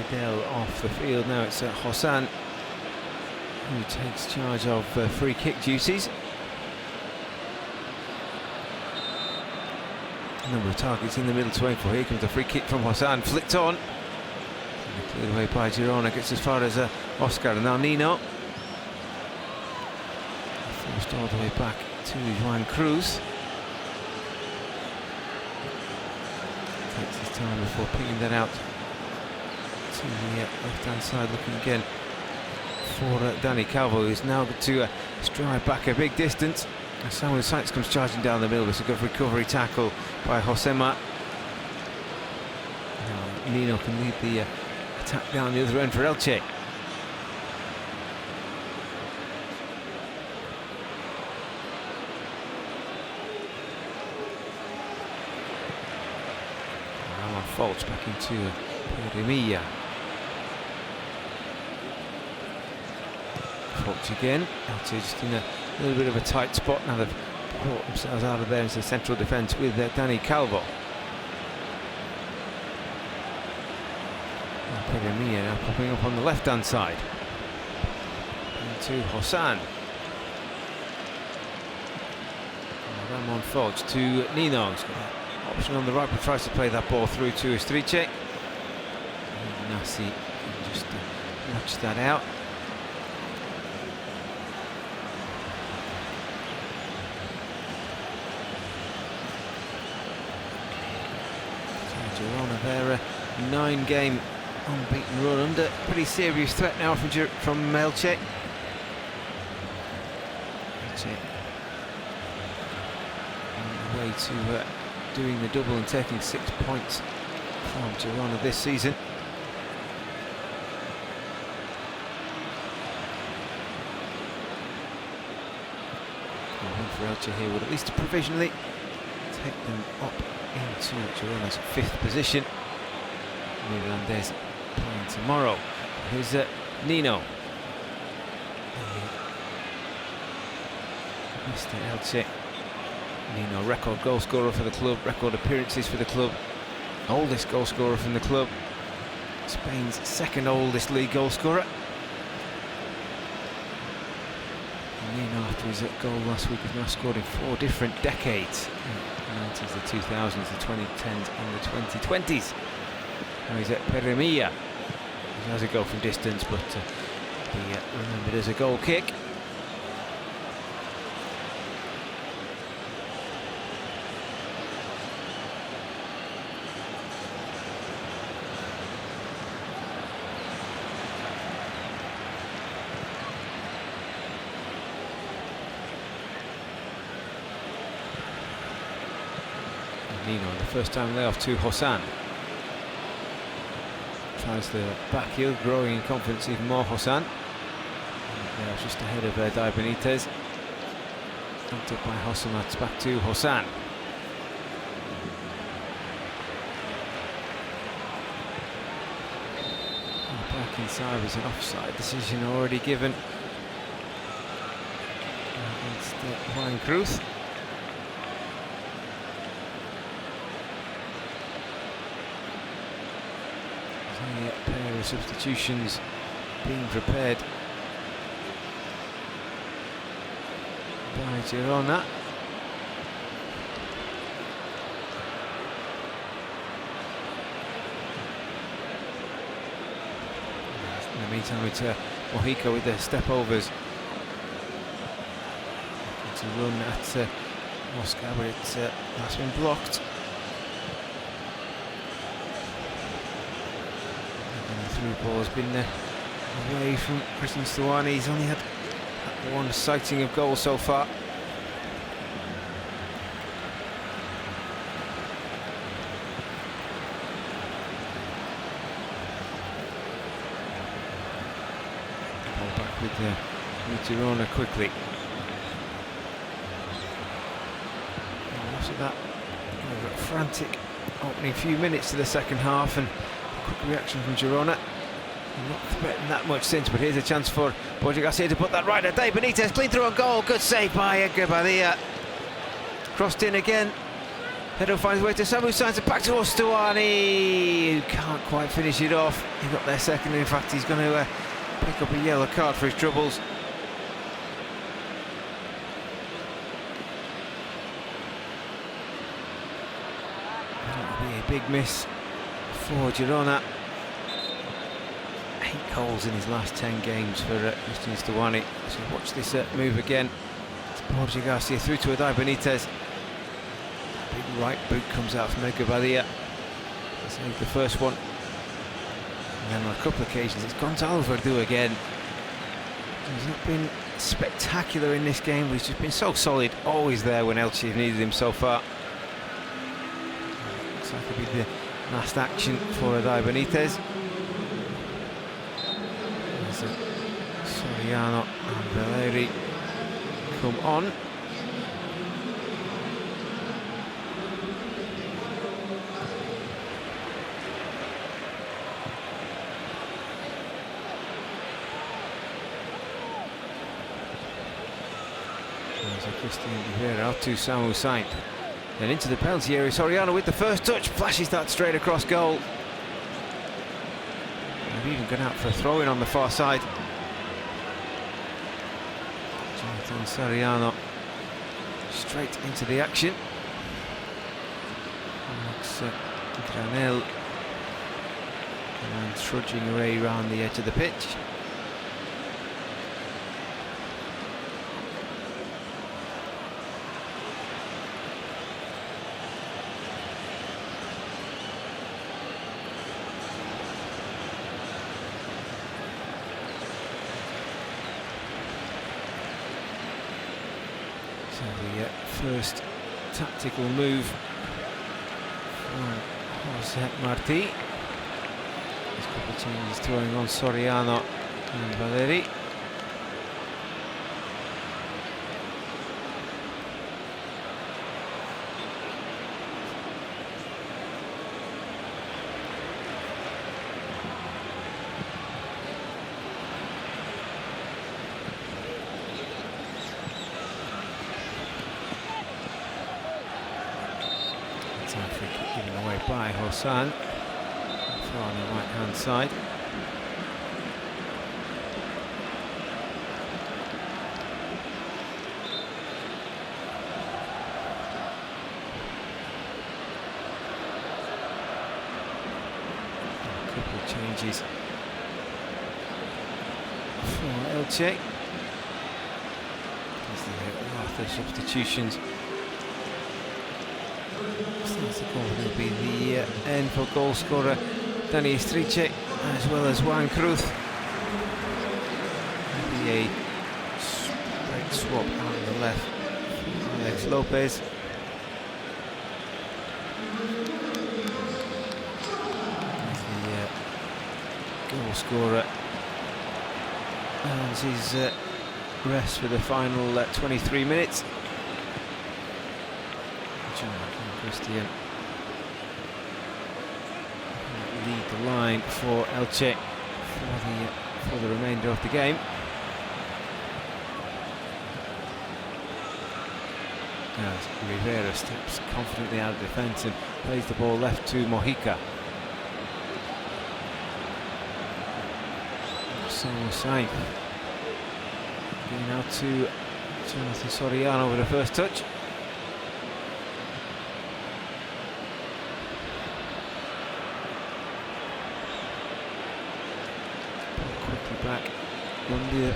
Fidel off the field now. It's Hossan who takes charge of free kick duties. A number of targets in the middle to aim for. Here comes a free kick from Hossan, flicked on. Cleared away by Girona, gets as far as Oscar, and now Nino. Forced all the way back to Juan Cruz. Takes his time before picking that out to the left-hand side, looking again for Dani Calvo, who's now got to drive back a big distance. And Samuel Sykes comes charging down the middle. It's a good recovery tackle by Josema. Now Nino can lead the attack down the other end for Elche. Falch back into Eritrea. Falch again. Elche just in a little bit of a tight spot now. They've brought themselves out of there into the central defence with Dani Calvo. Eritrea now popping up on the left-hand side. Into Hosan. Ramon Falch to Nino. Option on the right, but tries to play that ball through to Estriche. Nasi can just notch that out. So Girona there, a 9-game unbeaten run under pretty serious threat now from Elche. On the way to doing the double and taking 6 points from Girona this season. And for Elche here would at least provisionally take them up into Girona's 5th position. Netherlands playing tomorrow. Here's Nino. Mr. Elche. Nino, record goal scorer for the club, record appearances for the club, oldest goal scorer from the club, Spain's 2nd oldest league goal scorer. And Nino, after his goal last week, has now scored in 4 different decades. The 90s, the 2000s, the 2010s and the 2020s. Now he's at Peremilla. He has a goal from distance, but be remembered as a goal kick. Nino, the first time layoff to Hosan. Tries the back heel, growing in confidence even more, Hosan. Now just ahead of Dai Benitez. Knocked up by Hosan, it's back to Hosan. Back inside was an offside decision already given against Juan Cruz. A pair of substitutions being prepared by Girona. In the meantime, it's Mojica with the step overs to run at Moscow, but that's been blocked. The ball has been away from Christian Stuani. He's only had one sighting of goal so far. Ball back with Girona quickly. And after that, a frantic opening few minutes to the second half, and quick reaction from Girona. Not threatened that much since, but here's a chance for Borja Garcia to put that right at Dai Benitez. Clean through on goal. Good save by Gabadia. Crossed in again. Hedo finds his way to Samu Sainz and back to Stuani, who can't quite finish it off. He got there second. In fact, he's going to pick up a yellow card for his troubles. That'll be a big miss for Girona. 8 goals in his last 10 games for Christian Stuani. So watch this move again. It's Borja Garcia through to Dai Benitez. Big right boot comes out from Gabadia. He saved the first one. And then on a couple of occasions it's Gonzalo Verdu again. He's not been spectacular in this game, but he's just been so solid, always there when Elche have needed him so far. Looks like it'll be the last action for Adai Benitez. Soriano and Valeri come on. Christian Rivera out to Samu Saint. Then into the penalty area. Soriano with the first touch, flashes that straight across goal. They've even gone out for a throw-in on the far side. Jonathan Soriano straight into the action. Alex Granel and trudging away around the edge of the pitch. The first tactical move from Jose Marti. There's a couple of changes throwing on Soriano and Valeri. Given away by Hossan on the right hand side. A couple of changes for Elche. There's the substitutions. Will be the end for goal scorer Dani Striche, as well as Juan Cruz. Maybe a straight swap on the left. Alex Lopez. The goal scorer and his rest for the final 23 minutes. Christian lead the line for Elche for the remainder of the game. As Rivera steps confidently out of defence and plays the ball left to Mojica. Samu Saint getting out to Jonathan Soriano with the first touch. Back under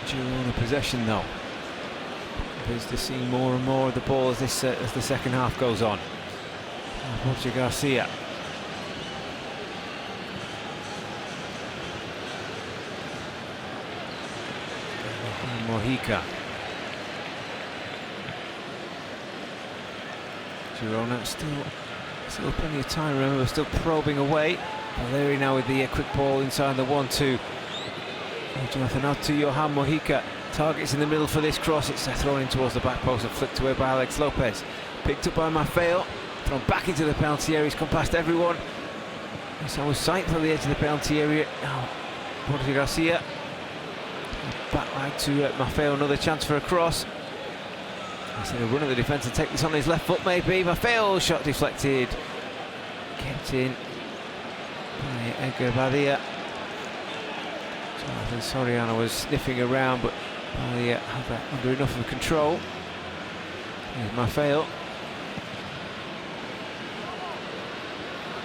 Girona possession though. Appears to see more and more of the ball as the second half goes on. Roger Garcia. Mojica. Girona still plenty of time. Remember, we're still probing away. Valeri now with the quick ball inside the 1-2. Jonathan out to Johan Mojica. Targets in the middle for this cross. It's thrown in towards the back post and flicked away by Alex Lopez. Picked up by Maffeo. Thrown back into the penalty area. He's come past everyone. Samu Saint for the edge of the penalty area. Now, Borja Garcia. Back right to Maffeo. Another chance for a cross. He's going to run at the defence and take this on his left foot, maybe. Maffeo, shot deflected. Kept in by Edgar Badia. Jonathan Soriano was sniffing around, but Badia had that under enough of control. Here's Maffeo.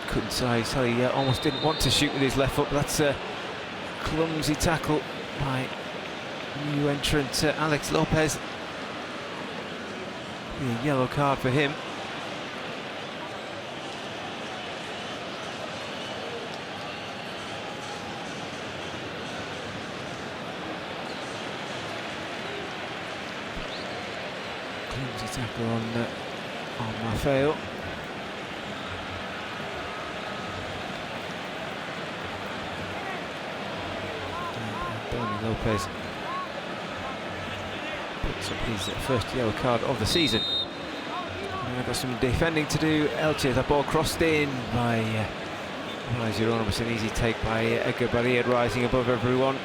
Couldn't say, so he almost didn't want to shoot with his left foot, but that's a clumsy tackle by new entrant Alex Lopez. A yellow card for him. Clumsy tackle on Maffeo. Antonio Lopez puts up his first yellow card of the season. And they've got some defending to do. Elche, that ball crossed in by Girona. It was an easy take by Lyberia, rising above everyone.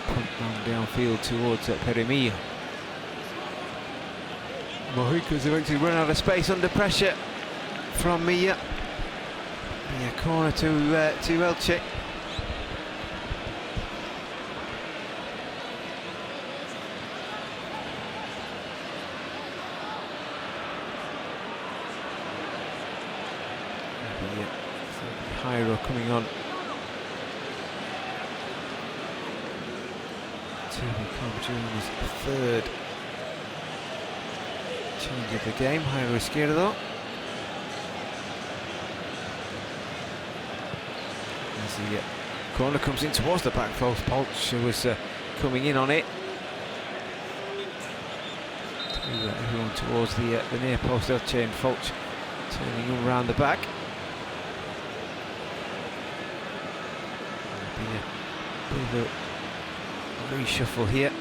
Punt downfield towards Peremilla. Mojica's eventually run out of space under pressure from Milla. Corner to Elche. Jairo coming on to become Girona third change of the game. Jairo Izquierdo. As the corner comes in towards the back post, Polch was coming in on it. Everyone towards the near post, Elche and Fulch turning around the back. Be a bit of a reshuffle here.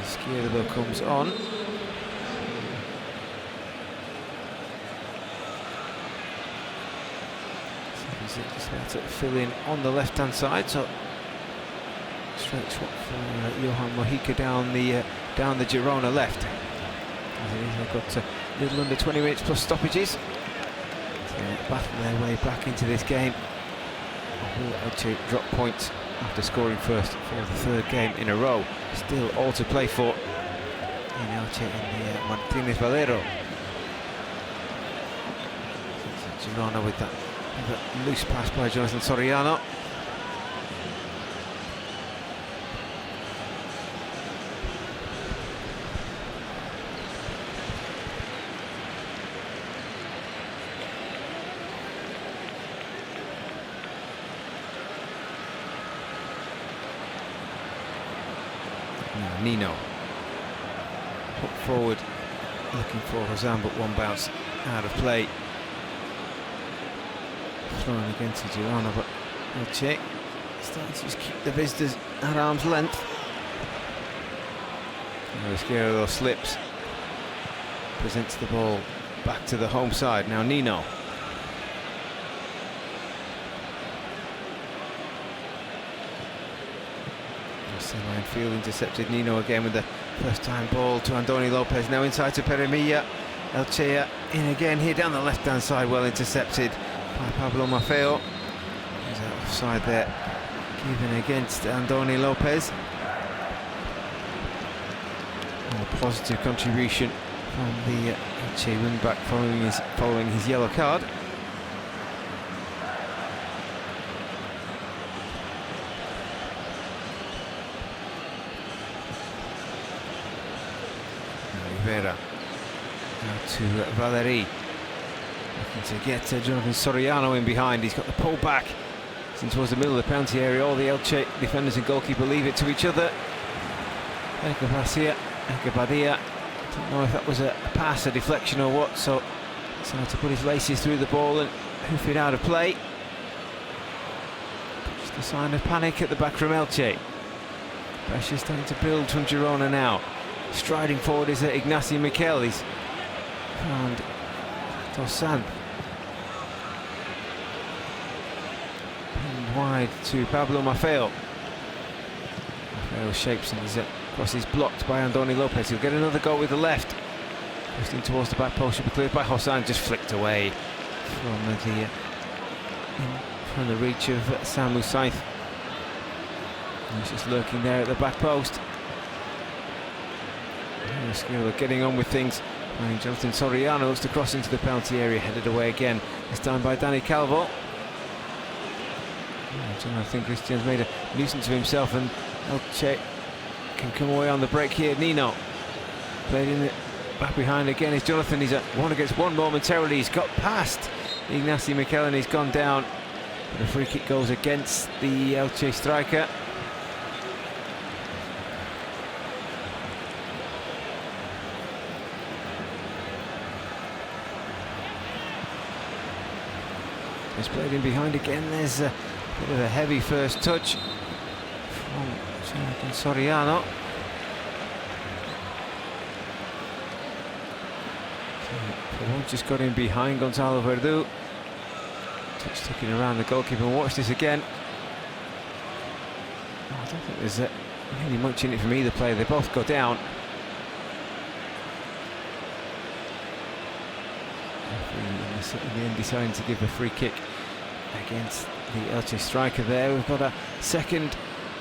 Izquierdo comes on. So he's just about to fill in on the left-hand side. So straight swap for Johan Mojica down the Girona left. They've got a little under 20 minutes plus stoppages to battle their way back into this game. Will Elche drop points after scoring first for the third game in a row? Still all to play for in Elche in the Martínez Valero. Girona with that loose pass by Jonathan Soriano. Nino put forward looking for Hazan, but one bounce out of play. Thrown against Girona, but Elche starting to just keep the visitors at arm's length. Izquierdo slips, presents the ball back to the home side. Now Nino. Line field intercepted. Nino again with the first time ball to Andoni Lopez, now inside to Peremilla. Elche in again here down the left hand side, well intercepted by Pablo Maffeo. He's offside there, given against Andoni Lopez. And a positive contribution from the Elche wing back following his yellow card. Now to Valeri, looking to get Jonathan Soriano in behind. He's got the pull back towards the middle of the penalty area. All the Elche defenders and goalkeeper leave it to each other. Equatorial, don't know if that was a pass, a deflection or what, so decided to put his laces through the ball and hoof it out of play. Just a sign of panic at the back from Elche. Pressure starting to build from Girona now. Striding forward is Ignacio Miquel. He's found Tosan. Pinned wide to Pablo Maffeo. Maffeo shapes and his cross is blocked by Andoni Lopez. He'll get another goal with the left. Pushing towards the back post, should be cleared by Hosan, just flicked away from the reach of Samu Saith. He's just lurking there at the back post. Getting on with things. And Jonathan Soriano looks to cross into the penalty area, headed away again, this time by Dani Calvo. I think Christian's made a nuisance of himself, and Elche can come away on the break here. Nino played in Back behind again is Jonathan. He's at 1-against-1 momentarily. He's got past Ignacy Mikel and he's gone down. The free kick goes against the Elche striker. It's played in behind again. There's a bit of a heavy first touch from Jonathan Soriano. Just got in behind Gonzalo Verdu. Touch ticking around the goalkeeper. Watch this again. Oh, I don't think there's really much in it from either player. They both go down. In the end deciding to give a free kick against the Elche striker there. We've got a second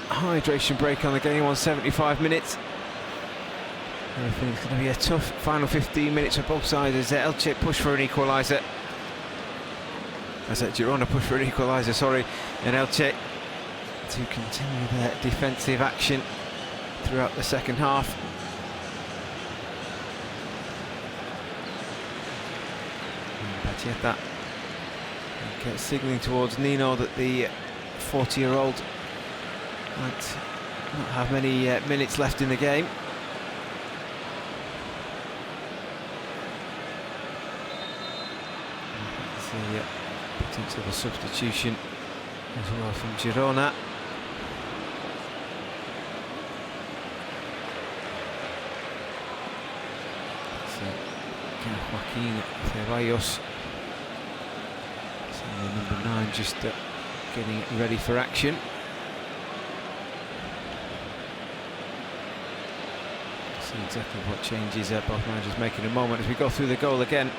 hydration break on the game on 75 minutes. I think it's going to be a tough final 15 minutes for both sides as Elche push for an equaliser. As Girona push for an equaliser, sorry, and Elche to continue their defensive action throughout the second half. Bacheta signalling towards Nino that the 40-year-old might not have many minutes left in the game. The potential of a substitution as well from Girona. Joaquin Ceballos, number 9, just getting ready for action. See exactly what changes both managers make in a moment as we go through the goal again.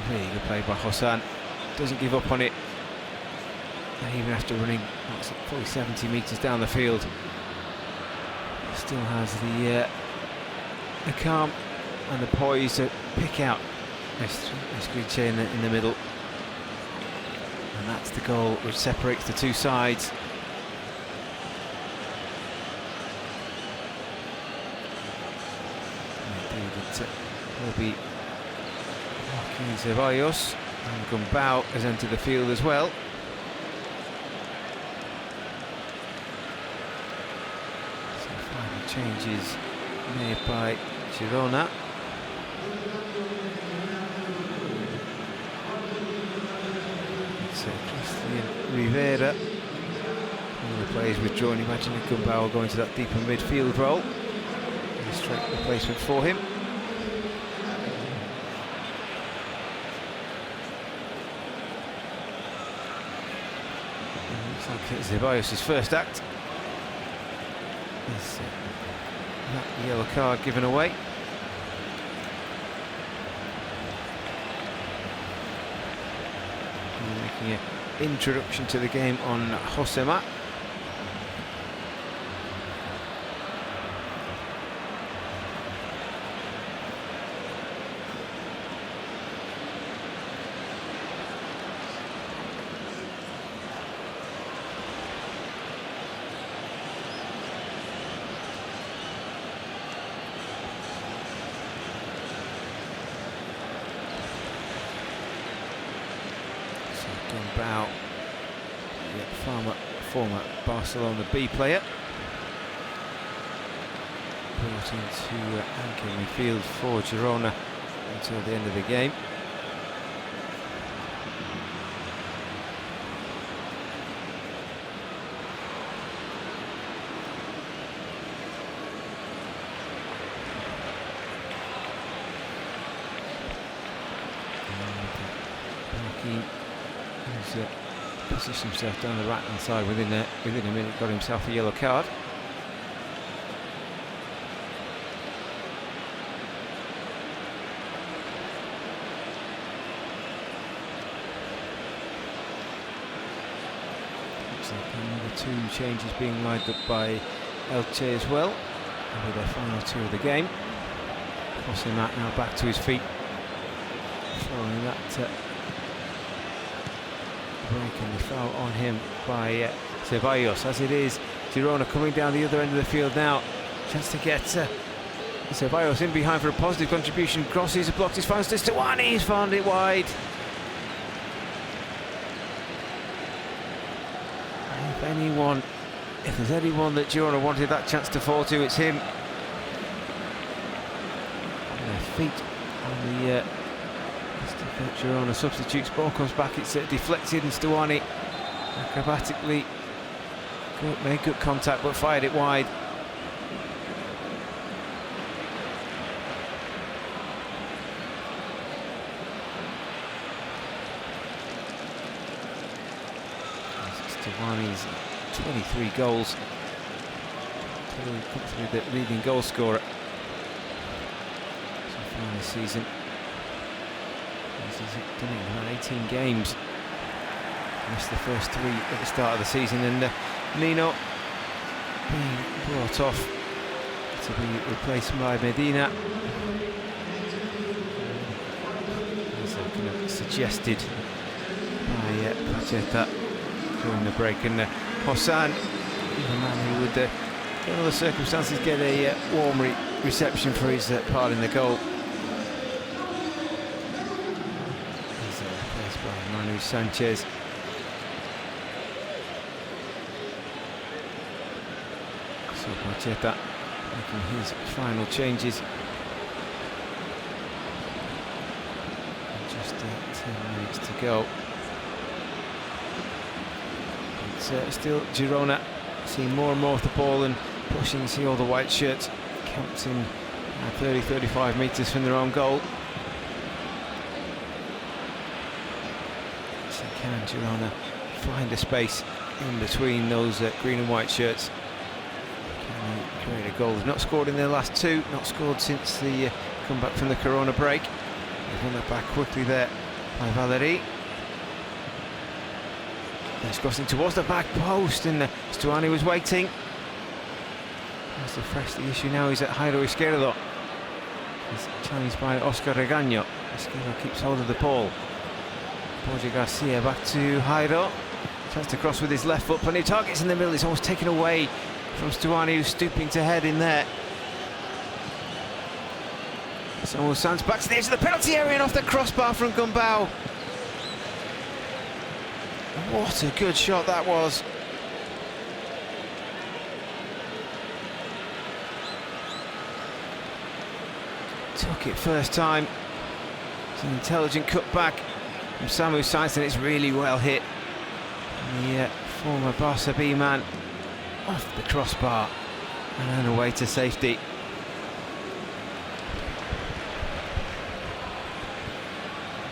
Really good play by Hosan. Doesn't give up on it. And even after running, what's it, probably 70 metres down the field, still has the calm and the poise to pick out Escriche in the middle. And that's the goal which separates the two sides. Indeed, it will be Joaquin Ceballos, and Gumbau has entered the field as well. So final changes made by Girona. It's Christian Rivera. One of the players withdrawn. Imagine Gumbau going to that deeper midfield role. A straight replacement for him. Ceballos' first act. Is that yellow card given away? And making an introduction to the game on Josema. Gumbau, former Barcelona B player, brought into anchoring midfield for Girona until the end of the game. Positioned himself down the right hand side within a minute, got himself a yellow card. Looks like another 2 changes being lined up by Elche as well, over their final 2 of the game. Crossing that now back to his feet, following that breaking the foul on him by Ceballos. As it is, Girona coming down the other end of the field now. Chance to get Ceballos in behind for a positive contribution. Crosses, blocked his finds to Stuani, he's found it wide. If there's anyone that Girona wanted that chance to fall to, it's him. And their feet on the Girona substitutes. Ball comes back, it's deflected, and Stuani acrobatically made good contact but fired it wide. Stuani's 23 goals, comfortably the leading goal scorer so far this season. He's done it in around 18 games. Missed the first 3 at the start of the season, and Nino being brought off to be replaced by Medina. As kind of suggested by Pacheta during the break, and Hossan, the man who would in other circumstances get a warm reception for his part in the goal. He's replaced by Manu Sanchez. So Pacheta making his final changes. And just 10 minutes to go. Still Girona seeing more and more of the ball and pushing. You see all the white shirts camped in 30-35 metres from their own goal. So can Girona find a space in between those green and white shirts? Can they create a goal? They've not scored in their last 2, not scored since the comeback from the Corona break. They've won that back quickly there by Valeri. He's crossing towards the back post, and Stuani was waiting. That's the issue now is at Jairo Izquierdo. He's challenged by Oscar Regaño. Izquierdo keeps hold of the ball. Borja Garcia back to Jairo. Tries to cross with his left foot, plenty of targets in the middle. It's almost taken away from Stuani, who's stooping to head in there. Samuel Sanz back to the edge of the penalty area and off the crossbar from Gumbau. What a good shot that was. Took it first time. It's an intelligent cut back from Samu Sainz, and it's really well hit. And the former Barca B man off the crossbar and then away to safety.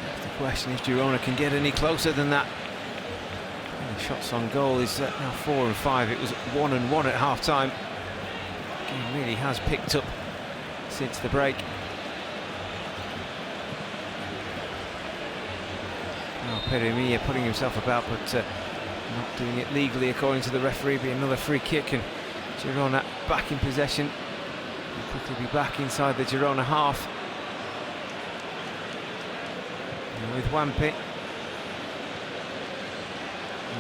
That's the question, if Girona can get any closer than that. Shots on goal is now 4 and 5. It was 1 and 1 at half time. The game really has picked up since the break. Now Peremilla putting himself about, but not doing it legally according to the referee. Be another free kick, and Girona back in possession. Will quickly be back inside the Girona half. And with Wampe.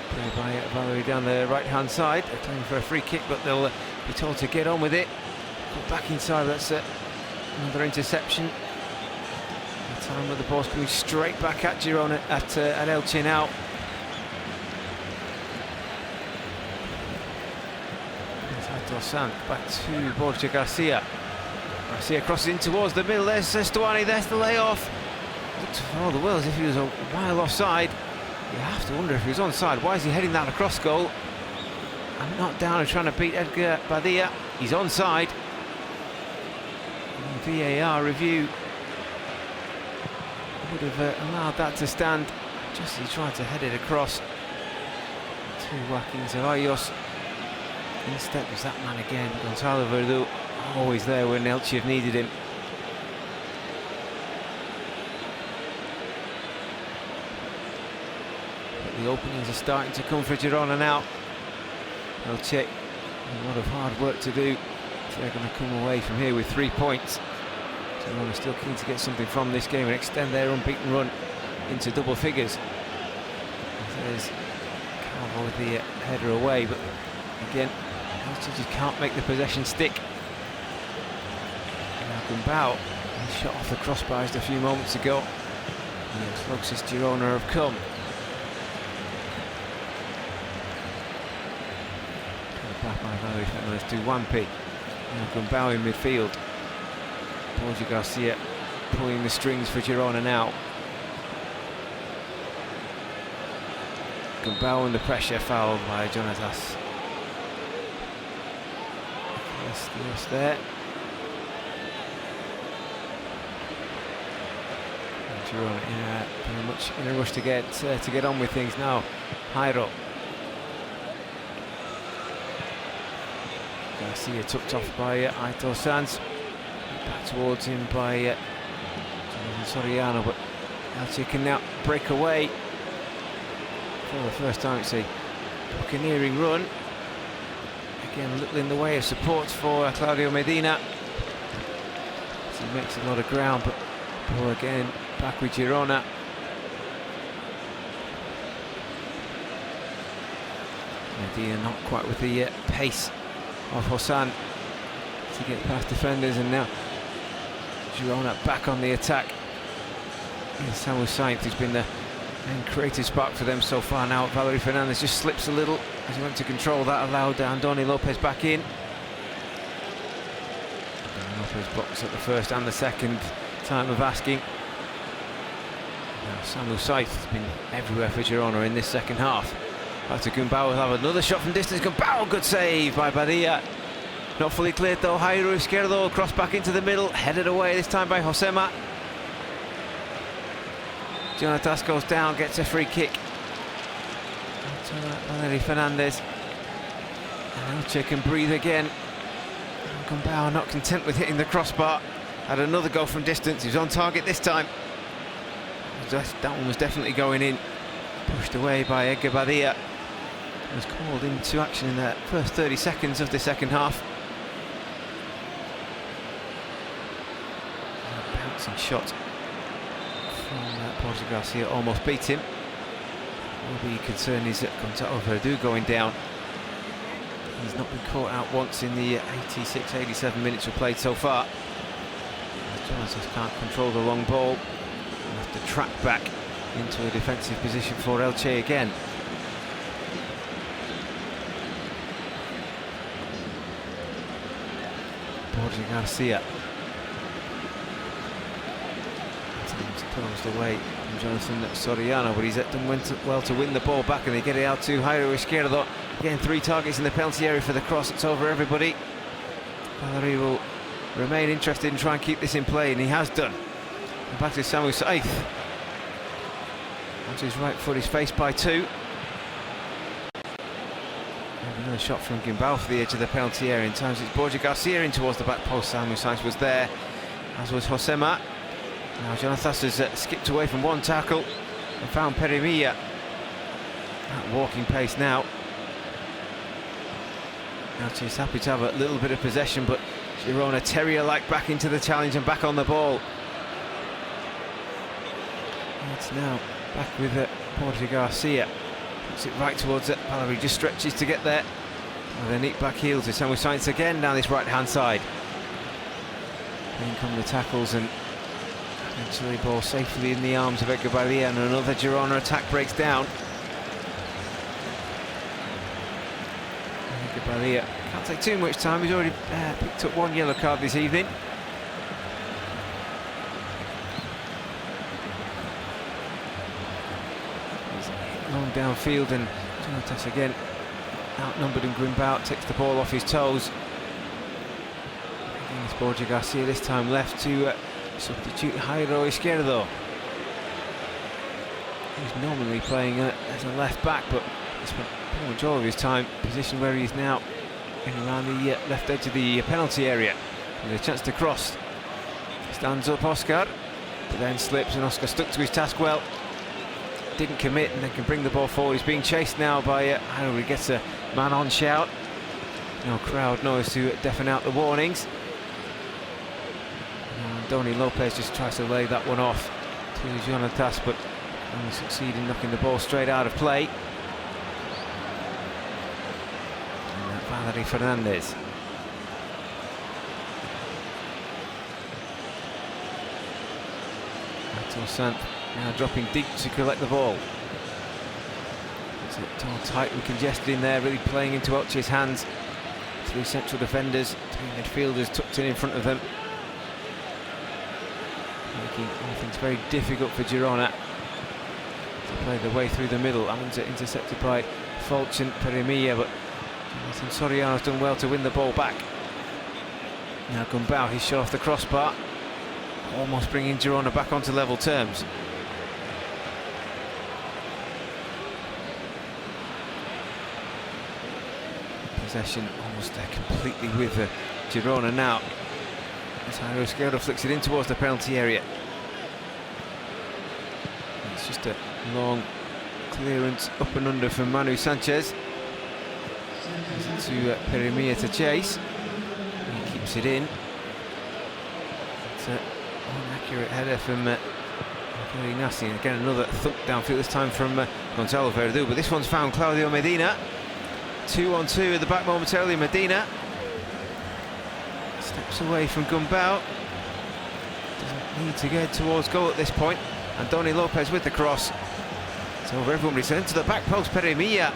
Played by Valerie down the right-hand side. They're playing for a free kick, but they'll be told to get on with it. Put back inside. That's another interception. The time with the ball's coming straight back at Girona at Elche now. Dosan back to Borja Garcia. Garcia crosses in towards the middle. There's Stuani. There's the layoff. Looked for all the world as if he was a mile offside. You have to wonder if he was onside. Why is he heading that across goal? And not down and trying to beat Edgar Badia. He's onside. And the VAR review would have allowed that to stand, just as he tried to head it across to Joaquin Ceballos. Instead was that man again, Gonzalo Verdu, always there when Elche have needed him. The openings are starting to come for Girona now. Elche, a lot of hard work to do if they're going to come away from here with 3 points. Girona still keen to get something from this game and extend their unbeaten run into double figures. There's Calvo with the header away, but again, Elche just can't make the possession stick. Now Gumbau, he shot off the crossbar just a few moments ago. The closest Girona have come. Back by Valerie Fernandez to Wampi. Now Gumbau in midfield. Borja Garcia pulling the strings for Girona now. Gumbau under pressure, fouled by Jonatas. Yes, there. And Girona very much in a rush to get on with things now. Jairo. Garcia tucked off by Aitor Sanz. Back towards him by Soriano, but Elche can now break away. For the first time it's a buccaneering run. Again, a little in the way of support for Claudio Medina. So he makes a lot of ground, but ball again back with Girona. Medina not quite with the pace of Hossan to get past defenders, and now Girona back on the attack. And Samuel Sainz, who's been the main creative spark for them so far now. Valerie Fernandez just slips a little as he went to control that, allowed Andoni Lopez back in. And Lopez blocks at the first and the second time of asking. Now Samuel Sainz has been everywhere for Girona in this second half. Back to Gumbau, will have another shot from distance. Gumbau, good save by Badilla. Not fully cleared though. Jairo Izquierdo, cross back into the middle, headed away this time by Josema. Jonatas goes down, gets a free kick. Valerie Fernandez. And Elche can breathe again. Gumbau not content with hitting the crossbar. Had another goal from distance. He was on target this time. That one was definitely going in. Pushed away by Edgar Badilla. Was called into action in the first 30 seconds of the second half. A bouncing shot from Borja Garcia, almost beat him. All the concern is that Contao Verde going down. He's not been caught out once in the 86-87 minutes we've played so far. Jonas can't control the long ball. He'll have to track back into a defensive position for Elche again. Borja Garcia. Closed away from Jonathan Soriano, but he's done well to win the ball back, and they get it out to Jairo Izquierdo. Again, 3 targets in the penalty area for the cross. It's over everybody. Valerie will remain interested in trying to keep this in play, and he has done. And back to Samuel Sainz. Onto his right foot, he's faced by 2. Another shot from Gumbau for the edge of the penalty area. In times it's Borja Garcia in towards the back post. Samuel Sainz was there, as was Josema. Now Jonatas has skipped away from one tackle and found Peremilla at walking pace now. Elche's happy to have a little bit of possession, but Girona terrier-like back into the challenge and back on the ball. It's now back with Borja Garcia. Puts it right towards it. Valerie just stretches to get there. With a neat back heel to Samuel Sainz again down this right-hand side. In come the tackles, and eventually ball safely in the arms of Edgar Badilla, and another Girona attack breaks down. Edgar Badilla can't take too much time. He's already picked up 1 yellow card this evening. He's long downfield, and Jonatas again outnumbered, and Gumbau takes the ball off his toes. Again, it's Borja Garcia this time left to substitute Jairo Izquierdo. He's normally playing as a left back, but he spent pretty much all of his time positioned where he is now, in around the left edge of the penalty area. With a chance to cross. Stands up Oscar, but then slips, and Oscar stuck to his task well. Didn't commit, and they can bring the ball forward. He's being chased now by Jairo. He gets a man-on shout. No crowd noise to deafen out the warnings. Andoni Lopez just tries to lay that one off to Jonatas, but only succeed in knocking the ball straight out of play. And Valerie Fernandez. Toussaint now dropping deep to collect the ball. It's all tight and congested in there, really playing into Elche's hands. 3 central defenders, 2 midfielders tucked in front of them, making things very difficult for Girona to play their way through the middle. Amunza intercepted by Fulch and Peremilla, but Jonathan Soriano's done well to win the ball back. Now Gumbau, he's shot off the crossbar, almost bringing Girona back onto level terms. Possession almost completely with Girona now, as Jairo Izquierdo flicks it in towards the penalty area. It's just a long clearance up and under from Manu Sanchez to Peremilla to chase. He keeps it in. It's an inaccurate header from very nasty, and again another thump downfield, this time from Gonzalo Verdu, but this one's found Claudio Medina. 2-on-2 at the back momentarily. Medina steps away from Gumbau, doesn't need to get towards goal at this point. Andoni Lopez with the cross, it's over everyone, but it's into the back post. Peremilla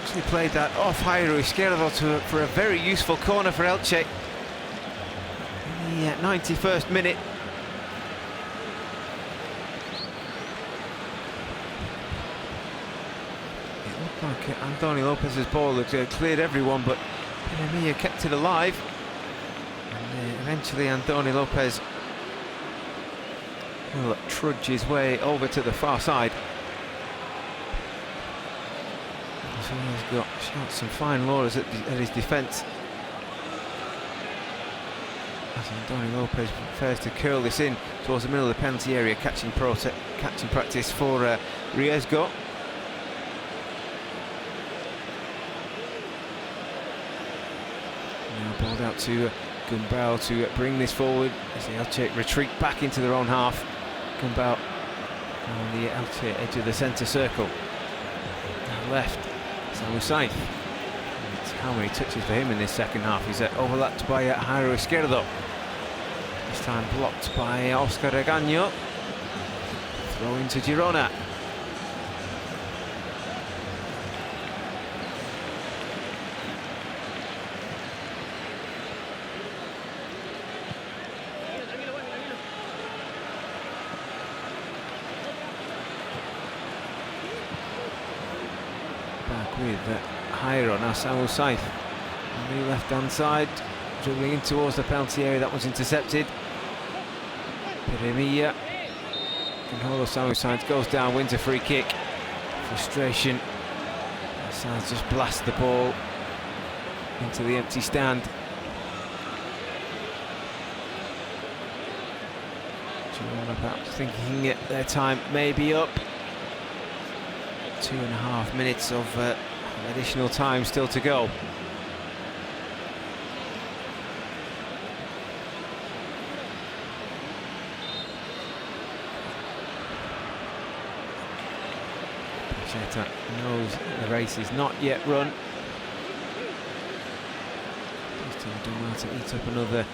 actually played that off Jairo Izquierdo for a very useful corner for Elche in the 91st minute. Like Andoni Lopez's ball looked cleared everyone, but Peremilla kept it alive, and eventually Andoni Lopez will trudge his way over to the far side. So he's got some fine lawyers at his defence, as Andoni Lopez prefers to curl this in towards the middle of the penalty area, catching practice for Riesgo. Balled out to Gumbau to bring this forward as the Elche retreat back into their own half. Gumbau on the Elche edge of the centre circle. Now left, Samu Sainz. How many touches for him in this second half? He's overlapped by Jairo Izquierdo. This time blocked by Oscar Regaño. Throw into Girona. With Jairo, now Samu Sainz on the left-hand side, dribbling in towards the penalty area. That was intercepted. Peremilla, Gonzalo Samu Sainz goes down, wins a free kick. Frustration. Sainz just blasts the ball into the empty stand. Girona perhaps thinking their time may be up. 2.5 minutes of additional time still to go. Pacheta knows the race is not yet run. He's done well to eat up another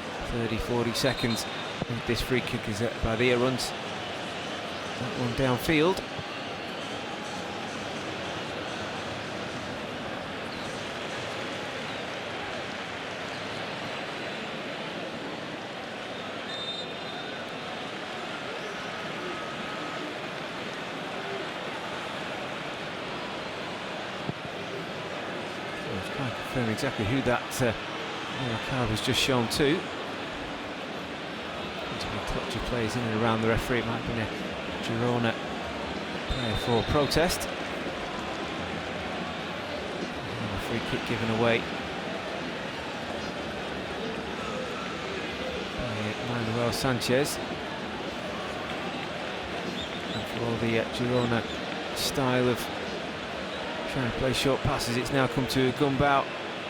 30-40 seconds. This free kick is Badia runs that one downfield. Confirm exactly who that card was just shown to. There's been a clutch of players in and around the referee. It might have been a Girona player for protest. And a free kick given away by Manuel Sanchez. And for all the Girona style of trying to play short passes, it's now come to Gumbau.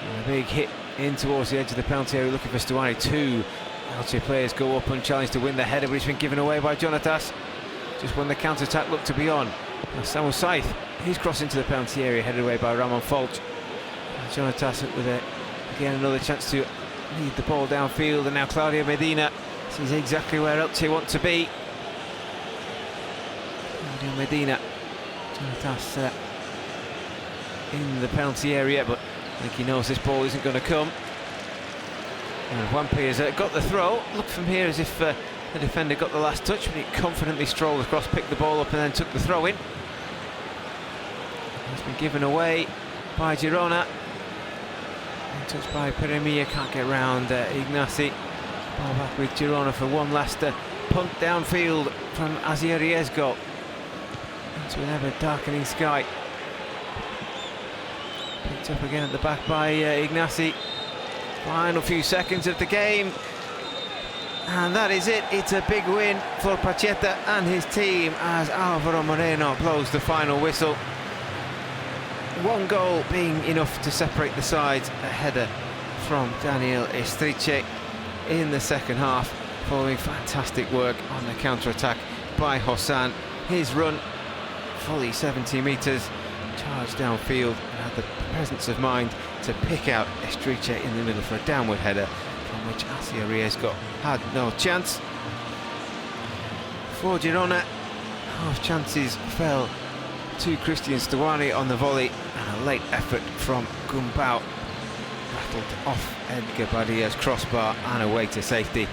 A big hit in towards the edge of the penalty area, looking for Stuani. 2 Elche players go up unchallenged to win the header, but it's been given away by Jonatas just when the counter-attack looked to be on. Now Samu Sainz, he's crossing to the penalty area, headed away by Ramon Fulch. Jonatas with again another chance to lead the ball downfield, and now Claudio Medina sees exactly where Elche want to be. Daniel Medina. Junitas in the penalty area, but I think he knows this ball isn't going to come. And Wampi has got the throw. Looked from here as if the defender got the last touch, but he confidently strolled across, picked the ball up and then took the throw in. It's been given away by Girona. And touched by Peremia, can't get round Ignacy. Ball back with Girona for one last punt downfield from Asier Riesgo into an ever darkening sky. Picked up again at the back by Ignacy. Final few seconds of the game, and that is it. It's a big win for Pacheta and his team as Alvaro Moreno blows the final whistle. One goal being enough to separate the sides. A header from Daniel Estriche in the second half, following fantastic work on the counter-attack by Hossan. His run, fully 70 metres, charged downfield, and had the presence of mind to pick out Estriche in the middle for a downward header from which Asier Riesgo had no chance. For Girona, half chances fell to Christian Stuani on the volley, and a late effort from Gumbau rattled off Edgar Badia's crossbar and away to safety.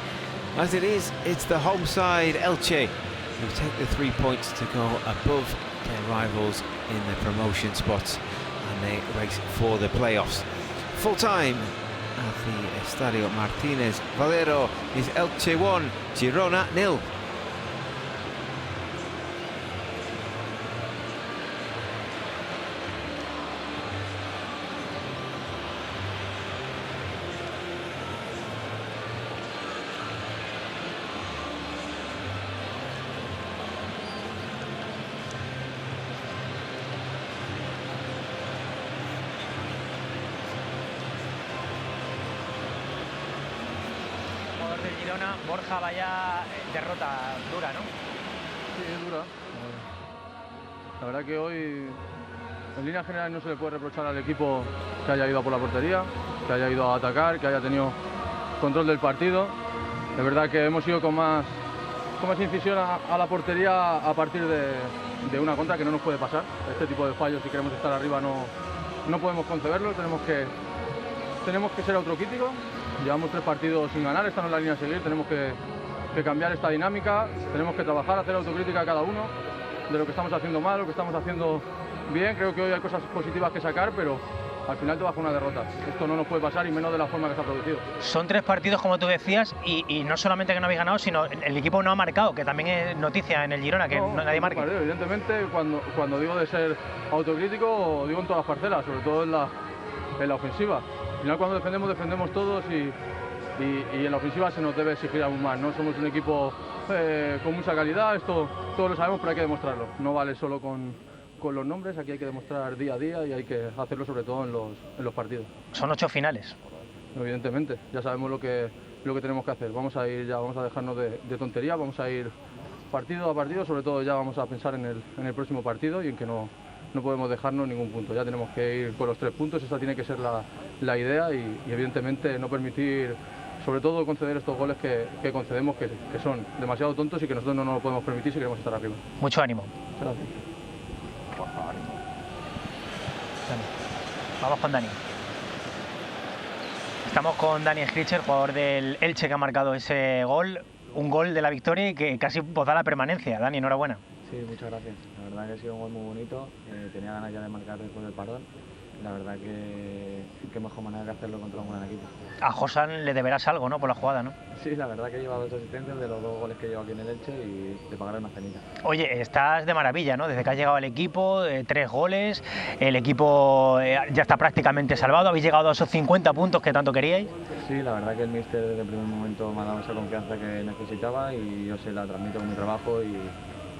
As it is, it's the home side Elche who take the 3 points to go above their rivals in the promotion spots, and they race for the playoffs. Full time at the Estadio Martínez Valero is Elche 1, Girona 0. Borja, vaya derrota dura, ¿no? Sí, es dura. La verdad que hoy, en líneas generales, no se le puede reprochar al equipo que haya ido a por la portería, que haya ido a atacar, que haya tenido control del partido. De verdad que hemos ido con más incisión a la portería a partir de una contra que no nos puede pasar. Este tipo de fallos, si queremos estar arriba, no podemos conceberlo. Tenemos que ser autocríticos. Llevamos 3 partidos sin ganar, esta no es la línea a seguir, tenemos que cambiar esta dinámica, tenemos que trabajar, hacer autocrítica a cada uno de lo que estamos haciendo mal, lo que estamos haciendo bien. Creo que hoy hay cosas positivas que sacar, pero al final te baja una derrota. Esto no nos puede pasar, y menos de la forma que se ha producido. Son 3 partidos, como tú decías, y no solamente que no habéis ganado, sino el equipo no ha marcado, que también es noticia en el Girona, que nadie marque. Evidentemente, cuando digo de ser autocrítico, digo en todas las parcelas, sobre todo en la ofensiva. Al final, cuando defendemos todos, y en la ofensiva se nos debe exigir aún más, ¿no? Somos un equipo con mucha calidad, esto todos lo sabemos, pero hay que demostrarlo. No vale solo con los nombres, aquí hay que demostrar día a día, y hay que hacerlo sobre todo en los partidos. Son 8 finales. Evidentemente, ya sabemos lo que tenemos que hacer. Vamos a dejarnos de tontería, vamos a ir partido a partido, sobre todo ya vamos a pensar en el próximo partido, y en que no podemos dejarnos ningún punto. Ya tenemos que ir con los 3 puntos, esa tiene que ser la idea, y evidentemente no permitir, sobre todo, conceder estos goles que concedemos, que son demasiado tontos y que nosotros no nos lo podemos permitir si queremos estar arriba. Mucho ánimo. Gracias. Dani. Vamos con Dani. Estamos con Dani Estriche, el jugador del Elche, que ha marcado ese gol, un gol de la victoria y que casi da la permanencia. Dani, enhorabuena. Sí, muchas gracias. La verdad que ha sido un gol muy bonito. Tenía ganas ya de marcar después del parón. La verdad que qué mejor manera que hacerlo contra un gran equipo. A Hossan le deberás algo, ¿no? Por la jugada, ¿no? Sí, la verdad que he llevado 2 asistencias de los 2 goles que llevo aquí en el Elche, y le pagaré una cenita. Oye, estás de maravilla, ¿no? Desde que has llegado al equipo, 3 goles, el equipo ya está prácticamente salvado. ¿Habéis llegado a esos 50 puntos que tanto queríais? Sí, la verdad que el míster desde el primer momento me ha dado esa confianza que necesitaba, y yo se la transmito con mi trabajo y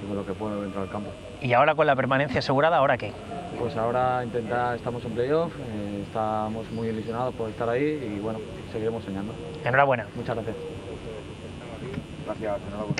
con lo que puedo dentro del campo. Y ahora, con la permanencia asegurada, ¿ahora qué? Pues ahora estamos en playoff, estamos muy ilusionados por estar ahí, y bueno, seguiremos soñando. Enhorabuena. Muchas gracias. Gracias, enhorabuena.